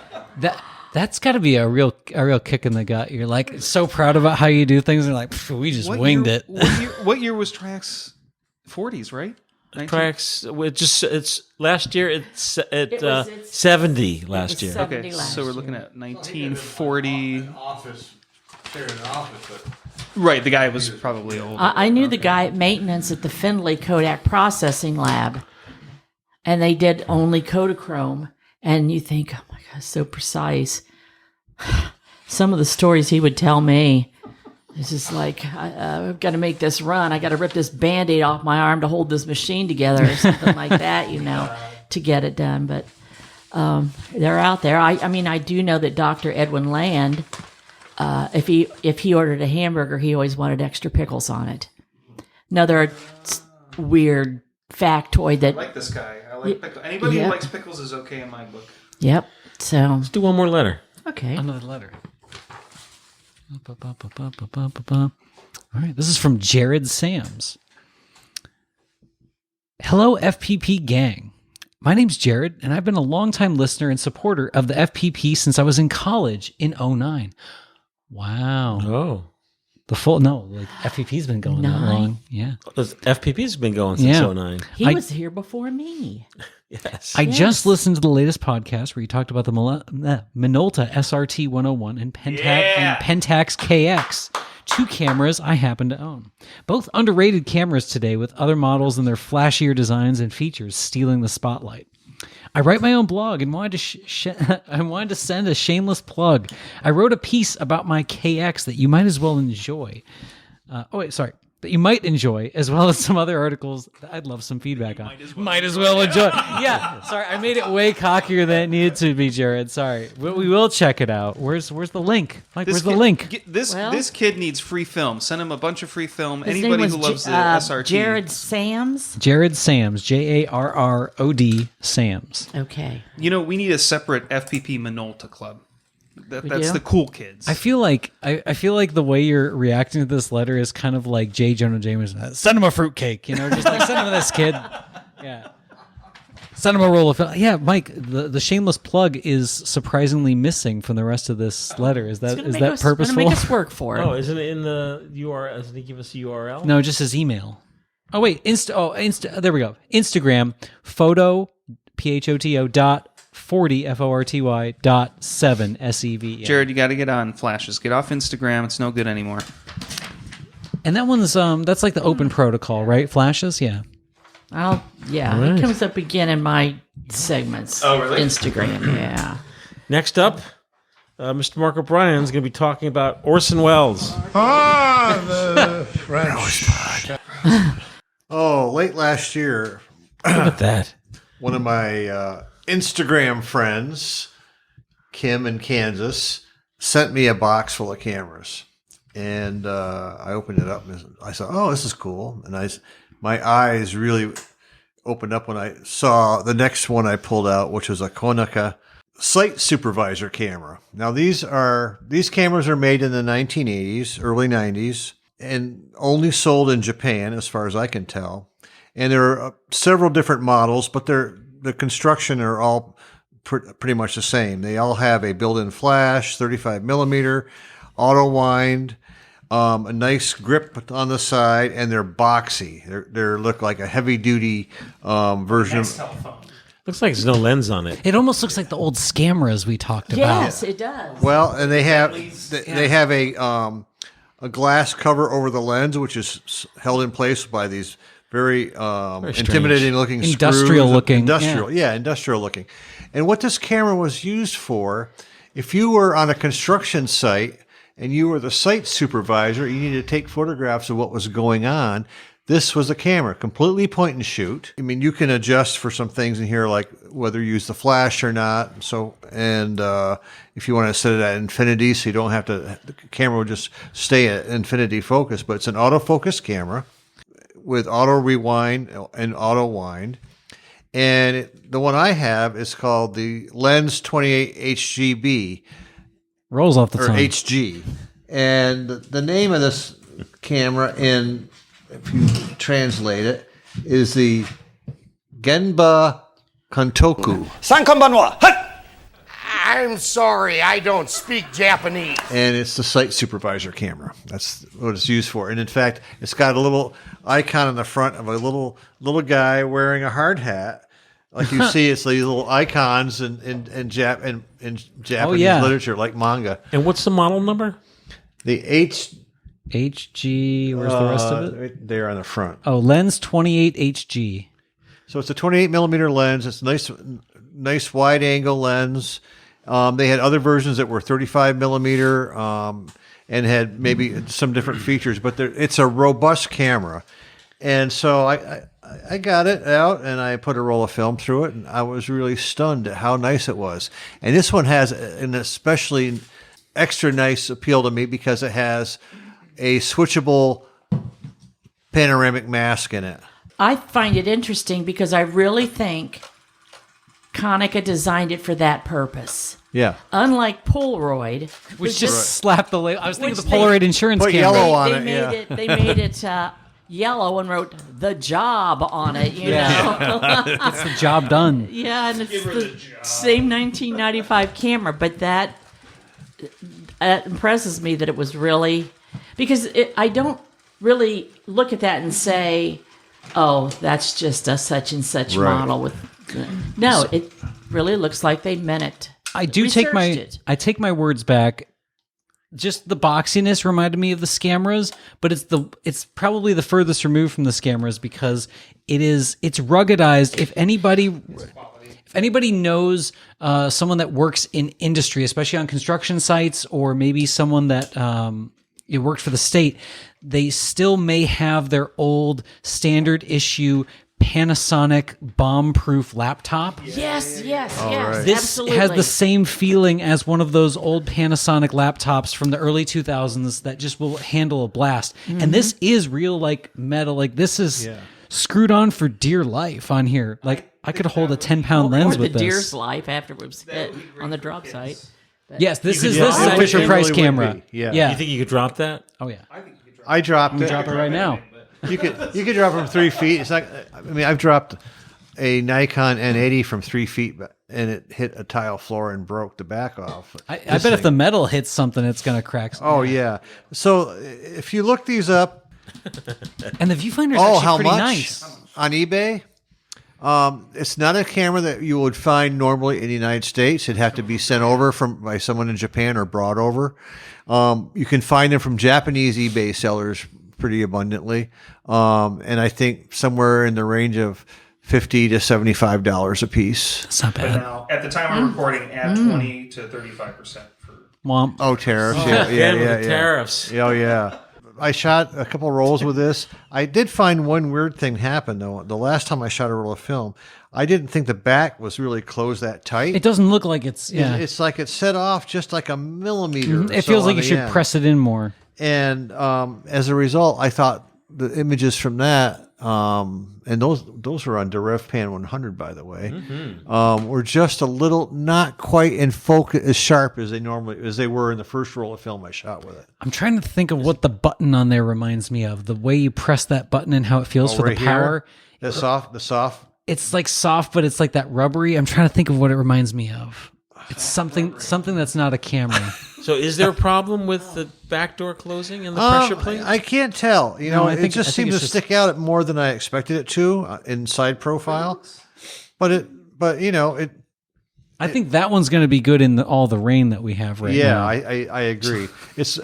That's got to be a real kick in the gut. You're like so proud about how you do things, and like we just winged it. What year was Tri-X? 40s, right? 19? Tri-X, it's last year. It's 70 last year. 70 Okay, last so we're looking year. at 1940. Office. They're in an office, but Right, the guy was probably old. I knew the guy at maintenance at the Findlay Kodak processing lab, and they did only Kodachrome. And you think, oh my God, so precise. Some of the stories he would tell me, it's just like, I've got to make this run. I got to rip this Band-Aid off my arm to hold this machine together or something like that, to get it done. But they're out there. I mean, I do know that Dr. Edwin Land, if he ordered a hamburger, he always wanted extra pickles on it. Another weird factoid that... I like this guy. I like pickles. Anybody who likes pickles is okay in my book. Yep. So Let's do one more letter. okay. Another letter. All right, this is from Jared Sams. Hello, FPP gang. My name's Jared, and I've been a longtime listener and supporter of the FPP since I was in college in 2009. Wow. Oh, FPP's been going that long. Yeah. FPP's been going since Yeah. 2009. He was here before me. Yes. I just listened to the latest podcast where you talked about the Minolta SRT 101 and Pentax KX, two cameras I happen to own. Both underrated cameras today, with other models and their flashier designs and features stealing the spotlight. I write my own blog and wanted to send a shameless plug. I wrote a piece about my KX that you might as well enjoy. That you might enjoy, as well as some other articles that I'd love some feedback on. Might as well enjoy. Yeah, sorry, I made it way cockier than it needed to be, Jared. Sorry, we will check it out. Where's the link? Mike, where's the link? This kid needs free film. Send him a bunch of free film. His Anybody name who was loves the SRT. Jared Sams. Jared Sams, Jarrod Sams. Okay. We need a separate FPP Minolta club. That's do? the cool kids. I feel like the way you're reacting to this letter is kind of like J. Jonah Jameson. Send him a fruitcake, just like send him this kid. Yeah. Send him a roll of film. Yeah, Mike, the shameless plug is surprisingly missing from the rest of this letter. Is that purposeful? It's going to make us work for it. Oh, isn't it in the URL? Doesn't he give us a URL? No, just his email. Oh wait, Insta. There we go. Instagram photo PHOTO 40 FORTY .7 SEV. Jared, you got to get on flashes. Get off Instagram. It's no good anymore. And that one's that's like the open protocol, right? Flashes, yeah. It comes up again in my segments. Oh, really? Instagram, yeah. Next up, Mr. Mark O'Brien is going to be talking about Orson Welles. The French. late last year, Look at that. one of my Instagram friends, Kim in Kansas, sent me a box full of cameras. And I opened it up and I saw, oh, this is cool. And my eyes really opened up when I saw the next one I pulled out, which was a Konica Site Supervisor camera. Now, these cameras are made in the 1980s, early 90s, and only sold in Japan, as far as I can tell. And there are several different models, but the construction are all pretty much the same. They all have a built-in flash, 35 millimeter, auto wind, a nice grip on the side, and they're boxy. They look like a heavy-duty version of telephone. Looks like there's no lens on it. It almost looks like the old Scameras we talked about. Yes, it does. Well, and they have a glass cover over the lens, which is held in place by these very intimidating looking industrial screws. Looking. Industrial looking. And what this camera was used for, if you were on a construction site and you were the site supervisor, you needed to take photographs of what was going on. This was a camera, completely point and shoot. I mean, you can adjust for some things in here, like whether you use the flash or not. And if you want to set it at infinity, so you don't have to, the camera will just stay at infinity focus. But it's an autofocus camera with auto rewind and auto wind. And the one I have is called the Lens 28 HGB. Rolls off the tongue. Or HG. And the name of this camera, if you translate it, is the Genba Kantoku. Sankonbanwa! I'm sorry, I don't speak Japanese. And it's the site supervisor camera. That's what it's used for. And in fact, it's got a little icon on the front of a little guy wearing a hard hat. Like you see, it's these little icons in Japanese literature, like manga. And what's the model number? The HG, where's the rest of it? Right there on the front. Oh, Lens 28 HG. So it's a 28 millimeter lens. It's a nice wide angle lens. They had other versions that were 35 millimeter and had maybe some different features, but it's a robust camera. And so I got it out and I put a roll of film through it, and I was really stunned at how nice it was. And this one has an especially extra nice appeal to me because it has a switchable panoramic mask in it. I find it interesting because I really think Konica designed it for that purpose. Yeah. Unlike Polaroid, which just slapped the label. I was thinking of the Polaroid insurance camera. Yellow on it. They made it yellow and wrote "the job" on it. You know, it's the job done. Yeah, and it's the same 1995 camera, but that impresses me that it was really. Because I don't really look at that and say, "Oh, that's just a such and such model." No, it really looks like they meant it. I take my words back. Just the boxiness reminded me of the Scameras, but it's probably the furthest removed from the Scameras because it's ruggedized. If anybody knows someone that works in industry, especially on construction sites, or maybe someone that it worked for the state, they still may have their old standard issue Panasonic bomb-proof laptop. Yes, right. This absolutely. has the same feeling as one of those old Panasonic laptops from the early 2000s that just will handle a blast. Mm-hmm. And this is real, like, metal. Like, this is screwed on for dear life on here. Like, I could hold a 10-pound lens with this. Or the deer's life after it was hit on the drop site. Yes, this is a Fisher Price camera. Yeah. You think you could drop that? Oh, yeah. I dropped it. Drop it right now. You could drop it from 3 feet. It's not. I mean, I've dropped a Nikon N80 from 3 feet, and it hit a tile floor and broke the back off. I bet if the metal hits something, it's going to crack. Oh yeah. So if you look these up, and the viewfinder's actually pretty nice on eBay. It's not a camera that you would find normally in the United States. It'd have to be sent over by someone in Japan or brought over. You can find them from Japanese eBay sellers pretty abundantly. And I think somewhere in the range of $50 to $75 a piece. That's not bad. But now, at the time I'm recording, at 20 to 35% for. Womp. Oh, tariffs. Yeah. Tariffs. Oh, yeah. I shot a couple rolls with this. I did find one weird thing happen, though. The last time I shot a roll of film, I didn't think the back was really closed that tight. It doesn't look like it's... Yeah. It's like it's set off just like a millimeter. Mm-hmm. It feels like you should press it in more. And as a result, I thought the images from that, and those were on DirEvPan 100, by the way, were just a little not quite in focus as sharp as they were in the first roll of film I shot with it. I'm trying to think of what the button on there reminds me of. The way you press that button and how it feels for the power. The soft. It's like soft, but it's like that rubbery. I'm trying to think of what it reminds me of. It's something that's not a camera. So is there a problem with the back door closing and the pressure plate? I can't tell. I think it seems to stick out more than I expected it to in side profile. But I think that one's going to be good in all the rain that we have right now. Yeah, I agree.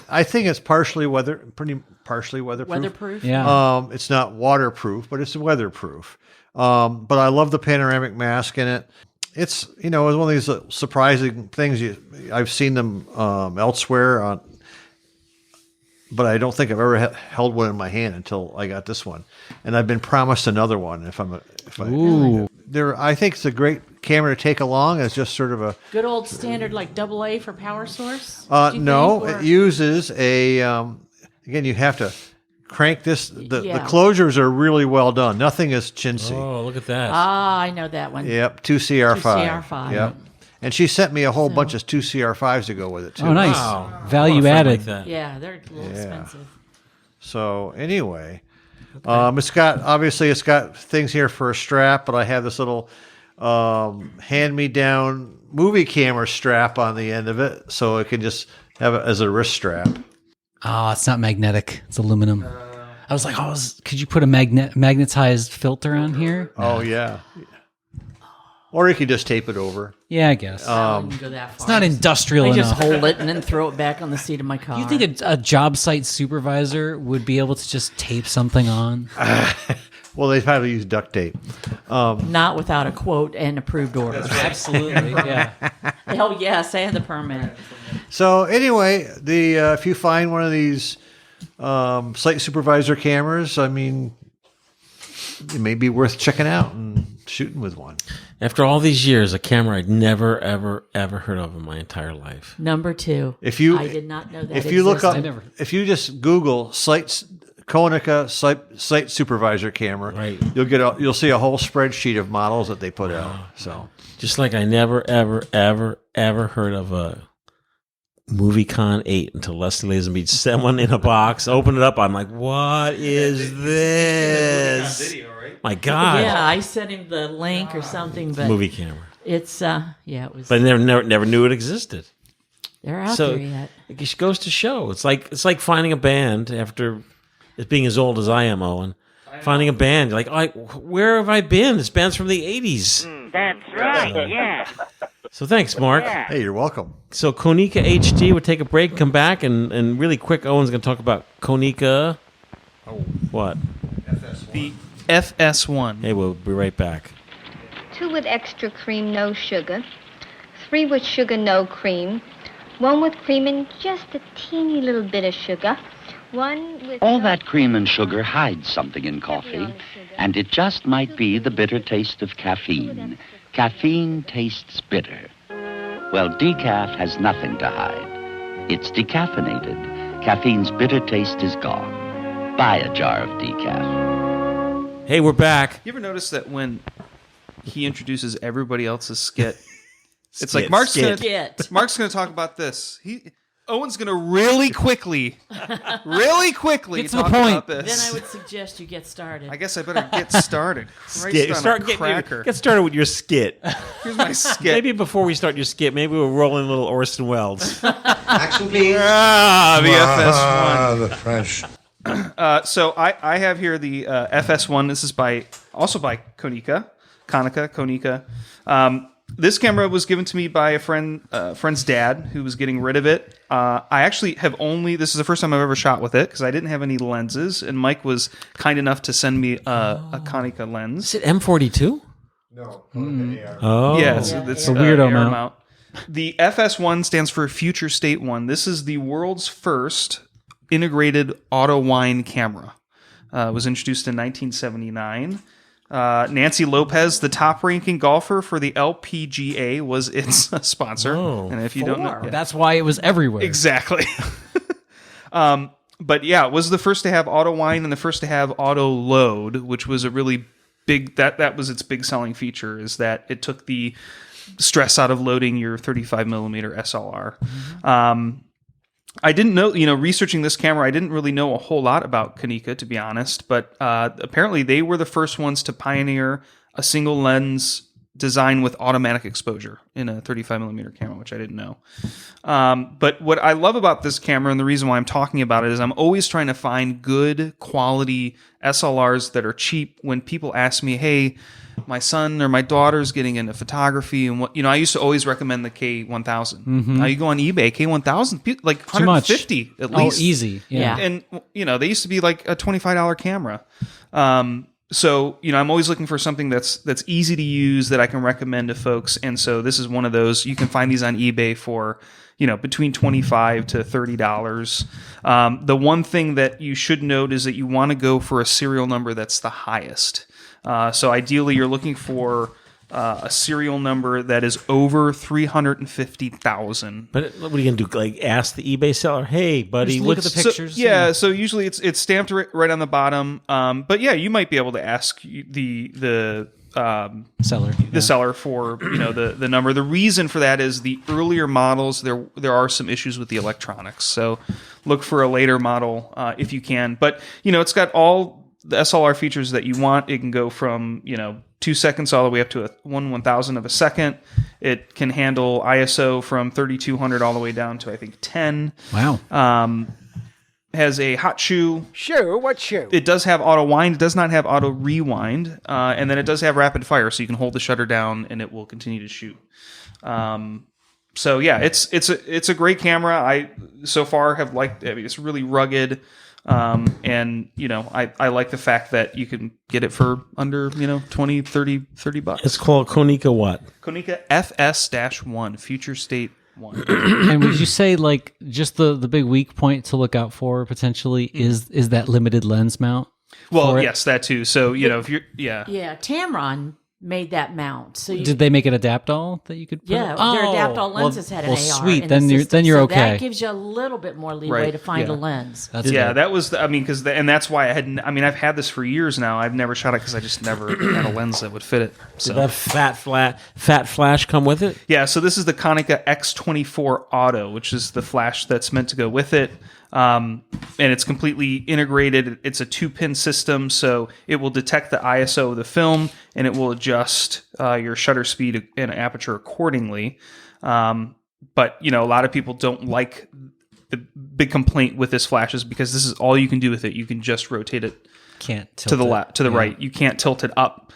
I think it's partially weatherproof. Weatherproof? Yeah. It's not waterproof, but it's weatherproof. But I love the panoramic mask in it. It's it's one of these surprising things. I've seen them elsewhere, but I don't think I've ever held one in my hand until I got this one, and I've been promised another one. I think it's a great camera to take along as just sort of a Good old standard like AA for power source? No, it uses a again, you have to crank this. The closures are really well done. Nothing is chintzy. Oh, look at that. Ah, I know that one. Yep, 2CR5. 2CR5. Yep. And she sent me a whole bunch of 2CR5s to go with it too. Oh, nice. Wow. Value added. Like Yeah, they're a little expensive. So anyway, it's got things here for a strap, but I have this little hand-me-down movie camera strap on the end of it, so it can just have it as a wrist strap. Oh, it's not magnetic. It's aluminum. I was like, could you put a magnetized filter on here? Oh, yeah. Or you could just tape it over. Yeah, I guess. I wouldn't go that far. It's not industrial enough. I just hold it and then throw it back on the seat of my car. You think a job site supervisor would be able to just tape something on? Well, they probably use duct tape. Not without a quote and approved order. Absolutely, yeah. Hell yes, and the permit. So anyway, if you find one of these site supervisor cameras, I mean, it may be worth checking out and shooting with one. After all these years, a camera I'd never, ever, ever heard of in my entire life. Number 2. I did not know that. If you look up, if you just Google Konica site supervisor camera, right, you'll see a whole spreadsheet of models that they put out. So just like I never, ever, ever, ever heard of a MovieCon 8 until Leslie Lazenby sent one in a box, opened it up. I'm like, what is this? My God! Yeah, I sent him the link or something, but movie camera. It's it was. But I never knew it existed. They're out there yet. It goes to show. It's like finding a band after it being as old as I am, Owen. Finding a band, you're like, where have I been? This band's from the 80s. That's right, yeah. So thanks, Mark. Yeah. Hey, you're welcome. So Konica HD, we'll take a break, come back, and really quick, Owen's going to talk about Konica. What? FS-1. The FS-1. Hey, we'll be right back. 2 with extra cream, no sugar. 3 with sugar, no cream. 1 with cream and just a teeny little bit of sugar. 1 with... All that cream and sugar hides something in coffee, and it just might be the bitter taste of caffeine. Caffeine tastes bitter. Well, decaf has nothing to hide. It's decaffeinated. Caffeine's bitter taste is gone. Buy a jar of decaf. Hey, we're back. You ever notice that when he introduces everybody else's skit, it's like Mark's going to talk about this. Owen's going to really quickly talk about this. Then I would suggest you get started. I guess I better get started. Get started with your skit. Here's my skit. Maybe before we start your skit, maybe we'll roll in a little Orson Welles. Action, please. The FS-1. The French. So I have here the FS-1. This is also by Konica. This camera was given to me by a friend's dad who was getting rid of it. I actually have this is the first time I've ever shot with it because I didn't have any lenses, and Mike was kind enough to send me a Konica lens. Is it M42? No. Oh. Yeah, it's a weirdo mount. The FS-1 stands for Future State 1. This is the world's first integrated auto wine camera. It was introduced in 1979. Nancy Lopez, the top-ranking golfer for the LPGA, was its sponsor. Oh, and if you don't know, that's why it was everywhere. Exactly. But yeah, it was the first to have auto wine and the first to have auto load, which was a really big. That was its big selling feature, is that it took the stress out of loading your 35 millimeter SLR. I didn't know, researching this camera, I didn't really know a whole lot about Konica, to be honest, but apparently they were the first ones to pioneer a single lens design with automatic exposure in a 35mm camera, which I didn't know. But what I love about this camera, and the reason why I'm talking about it, is I'm always trying to find good quality SLRs that are cheap. When people ask me, hey, my son or my daughter's getting into photography, and what, I used to always recommend the K1000. Mm-hmm. Now you go on eBay, K1000, like 150 at least. Oh, easy. Yeah. And, they used to be like a $25 camera. So, I'm always looking for something that's easy to use that I can recommend to folks. And so this is one of those. You can find these on eBay for, between $25 to $30. The one thing that you should note is that you want to go for a serial number that's the highest. So ideally, you're looking for a serial number that is over 350,000. But what are you gonna do? Like ask the eBay seller, "Hey, buddy, look at the pictures." So usually it's stamped right on the bottom. But yeah, you might be able to ask the seller for the number. The reason for that is the earlier models there are some issues with the electronics. So look for a later model if you can. But it's got all the SLR features that you want. It can go from 2 seconds all the way up to 1/1000 of a second. It can handle ISO from 3200 all the way down to I think 10. Wow. Has a hot shoe. Shoe? What shoe? It does have auto wind. It does not have auto rewind. And then it does have rapid fire, so you can hold the shutter down and it will continue to shoot. So yeah, it's a great camera. I so far have liked. I mean, it's really rugged. And I like the fact that you can get it for under, $20, $30. It's called Konica what? Konica FS-1, Future State 1. And would you say like just the big weak point to look out for potentially is that limited lens mount? Well, yes, that too. So, if you're, Yeah, Tamron made that mount. So did they make it adapt-all that you could put? Yeah, their adapt-all lenses had an AR. Sweet. In Then the you're system. you're So okay. that gives you a little bit more leeway to find a lens. That was, and that's why I've had this for years now. I've never shot it because I just never had a lens that would fit it. So. Did that fat flash come with it? Yeah, so this is the Konica X24 Auto, which is the flash that's meant to go with it. And it's completely integrated. It's a 2-pin system, so it will detect the ISO of the film and it will adjust your shutter speed and aperture accordingly. But a lot of people don't like the big complaint with this flash is because this is all you can do with it. You can just rotate it to the left, to the right. You can't tilt it up,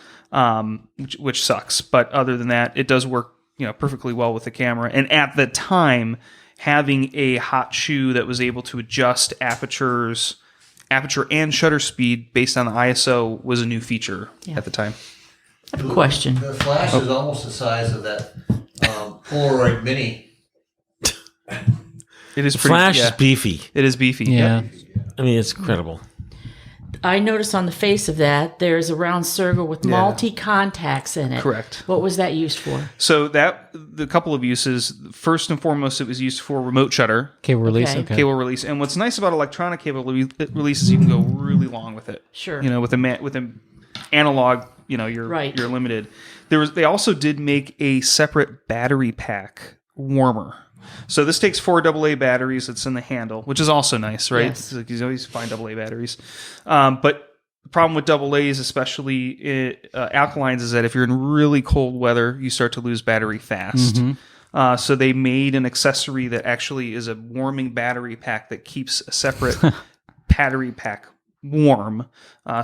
which sucks. But other than that, it does work perfectly well with the camera. And at the time, having a hot shoe that was able to adjust aperture and shutter speed based on the ISO was a new feature at the time. I have a question. The flash is almost the size of that Polaroid Mini. It is the flash is beefy. It is beefy. Yeah. I mean, it's incredible. I noticed on the face of that, there's a round circle with multi-contacts in it. Correct. What was that used for? So the couple of uses. First and foremost, it was used for remote shutter. Cable release. Okay. Cable release. And what's nice about electronic cable release is you can go really long with it. Sure. With an analog, you're limited. They also did make a separate battery pack warmer. So this takes 4 AA batteries. It's in the handle, which is also nice, right? Yes. You always find AA batteries. But the problem with AA's, especially alkalines, is that if you're in really cold weather, you start to lose battery fast. Mm-hmm. So they made an accessory that actually is a warming battery pack that keeps a separate battery pack warm,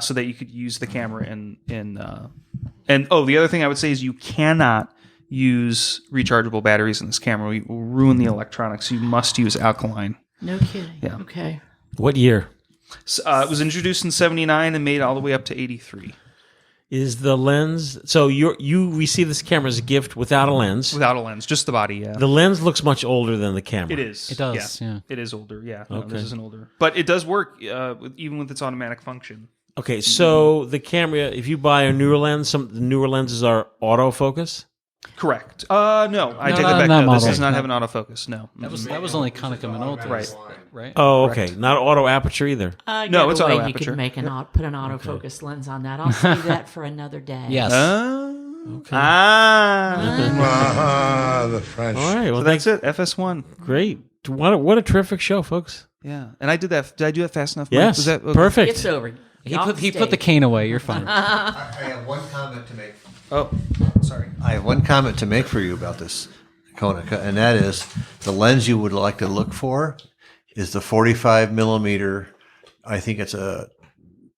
so that you could use the camera and the other thing I would say is you cannot use rechargeable batteries in this camera. We will ruin the electronics. You must use alkaline. No kidding. Yeah. Okay. What year? It was introduced in 79 and made all the way up to 83. Is the lens... So you received this camera as a gift without a lens? Without a lens, just the body, yeah. The lens looks much older than the camera. It is. It does, yeah. It is older, yeah. Okay. No, this isn't older. But it does work, even with its automatic function. Okay, so the camera, if you buy a newer lens, some of the newer lenses are autofocus? Correct. No, I take that back. No, this does not have an autofocus. No, that was only Konica Minolta, right? Oh, okay. Not auto aperture either. No, it's auto You aperture. could make put an autofocus lens on that. I'll save that for another day. Yes. Okay. The French. All right. Well, so that's it. FS1. Great. What a terrific show, folks. Yeah, and I did that. Did I do that fast enough? Yes, Was that, perfect. It's over. He put the cane away. You're fine. I have one comment to make. Oh, sorry. I have one comment to make for you about this Konica, and that is the lens you would like to look for is the 45 millimeter. I think it's a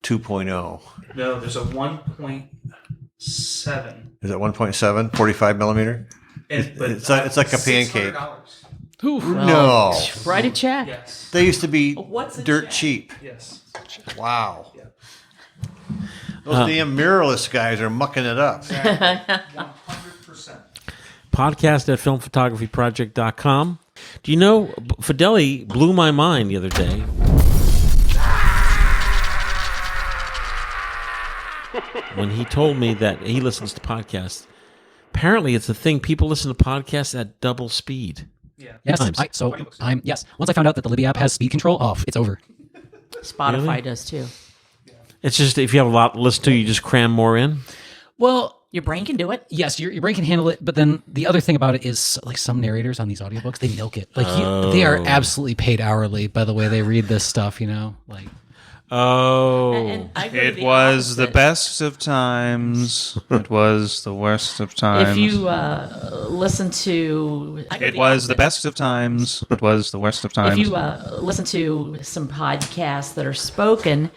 2.0. No, there's a 1.7. Is it 1.7? 45 millimeter? It's like a pancake. No. Write a check. Yes. They used to be What's a dirt check? cheap. Yes. Wow. Yeah. Those damn mirrorless guys are mucking it up. 100%. Podcast at filmphotographyproject.com. Do you know, Fideli blew my mind the other day. When he told me that he listens to podcasts. Apparently, it's a thing. People listen to podcasts at double speed. Yeah. Yes. Once I found out that the Libby app has speed control, it's over. Spotify Really? does too. It's just if you have a lot to listen to, you just cram more in. Well, your brain can do it. Yes, your brain can handle it. But then the other thing about it is, like, some narrators on these audiobooks, they milk it. Like they are absolutely paid hourly by the way they read this stuff. Like. Oh. And I go to It the was the opposite. best of times. It was the worst of times. If you listen to... It was the best of times. It was the worst of times. If you listen to some podcasts that are spoken,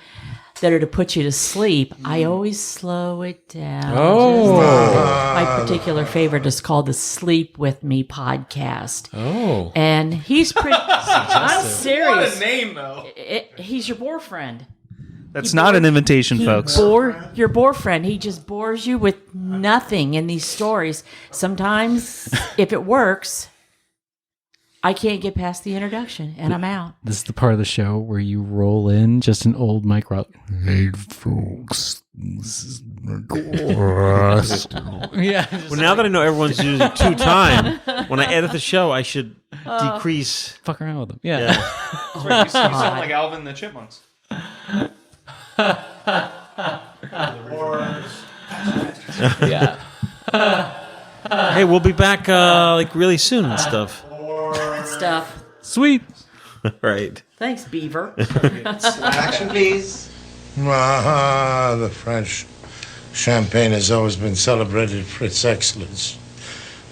that are to put you to sleep, I always slow it down. Oh. My particular favorite is called the Sleep With Me podcast. Oh. And he's pretty... I'm serious. What a name, though. He's your boyfriend. That's not an invitation, folks. Your boyfriend. He just bores you with nothing in these stories. Sometimes, if it works, I can't get past the introduction, and I'm out. This is the part of the show where you roll in just an old mic route. Hey, folks. This is yeah. Well, now that I know everyone's using it 2 times, when I edit the show, I should decrease. Fuck around with them. Yeah. That's right. You sound like Alvin the Chipmunks. Yeah. Hey, we'll be back like really soon and stuff. Stuff. Sweet. Right. Thanks, Beaver. Action, please. The French champagne has always been celebrated for its excellence.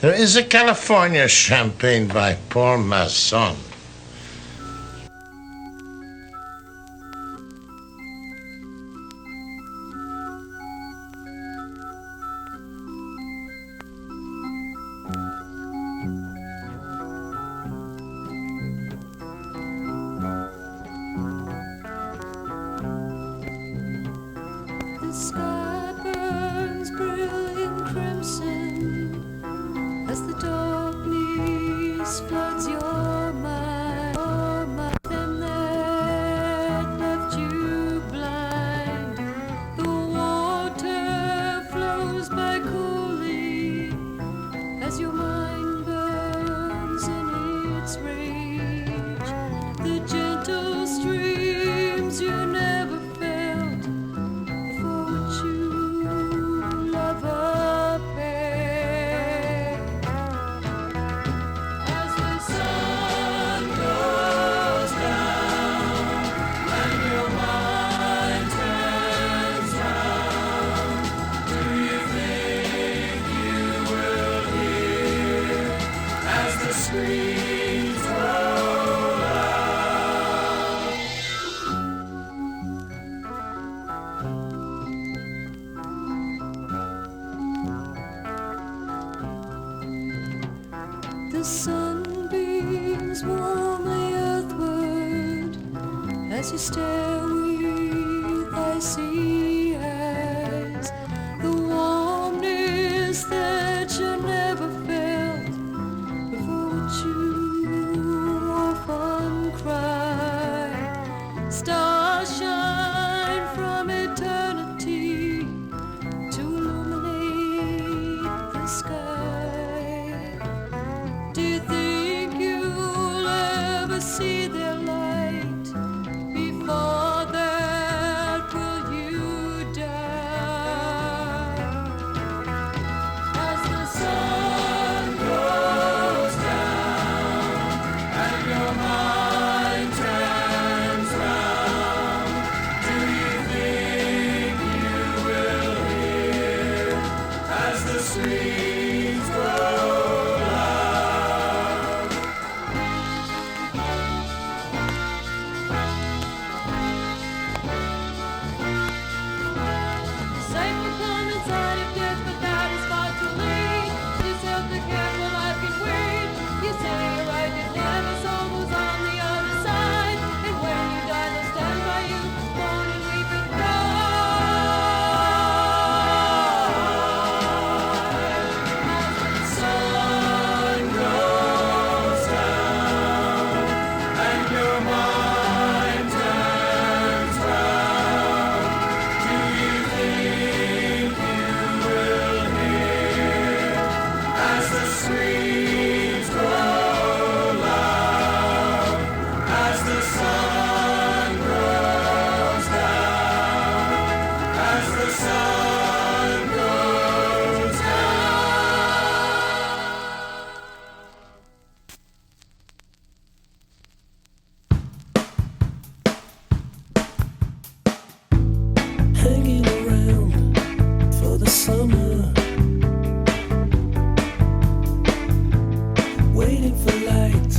There is a California champagne by Paul Masson. The sky burns brilliant crimson as the darkness floods your mind. Them that left you blind. The water flows by coolly as your mind burns in its rage. The gentle streams you never felt, for which you love a pair. As the sun goes down and your mind turns round, do you think you will hear as the screams roll out? The sunbeams warmly earthward as you stare with icy eyes. The warmness that you never felt, before which you often cry. Stars shine from eternity to illuminate the sky. Do you think you'll ever see their light? Before that, will you die? As the sun goes down and your the screams grow loud. Safe will come inside of death, but that is far too late. Just have to careful, life can wait. You say you're right, it never soul goes on the other side. And when you die, they'll stand by you, mourn and weep and cry. Sun goes down and your mind turns round. Do you think you will hear as the screams grow loud, as the sun goes down, as the sun goes down? Hanging around for the summer, waiting for light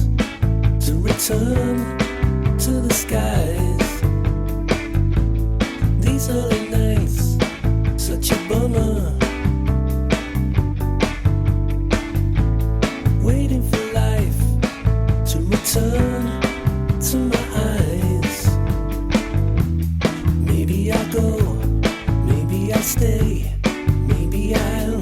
to return to the skies. These early nights, such a bummer. Waiting for life to return to my eyes. Maybe I'll go, maybe I'll stay, maybe I'll.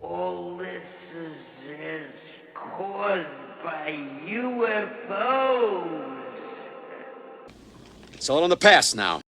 All this is caused by UFOs. It's all in the past now.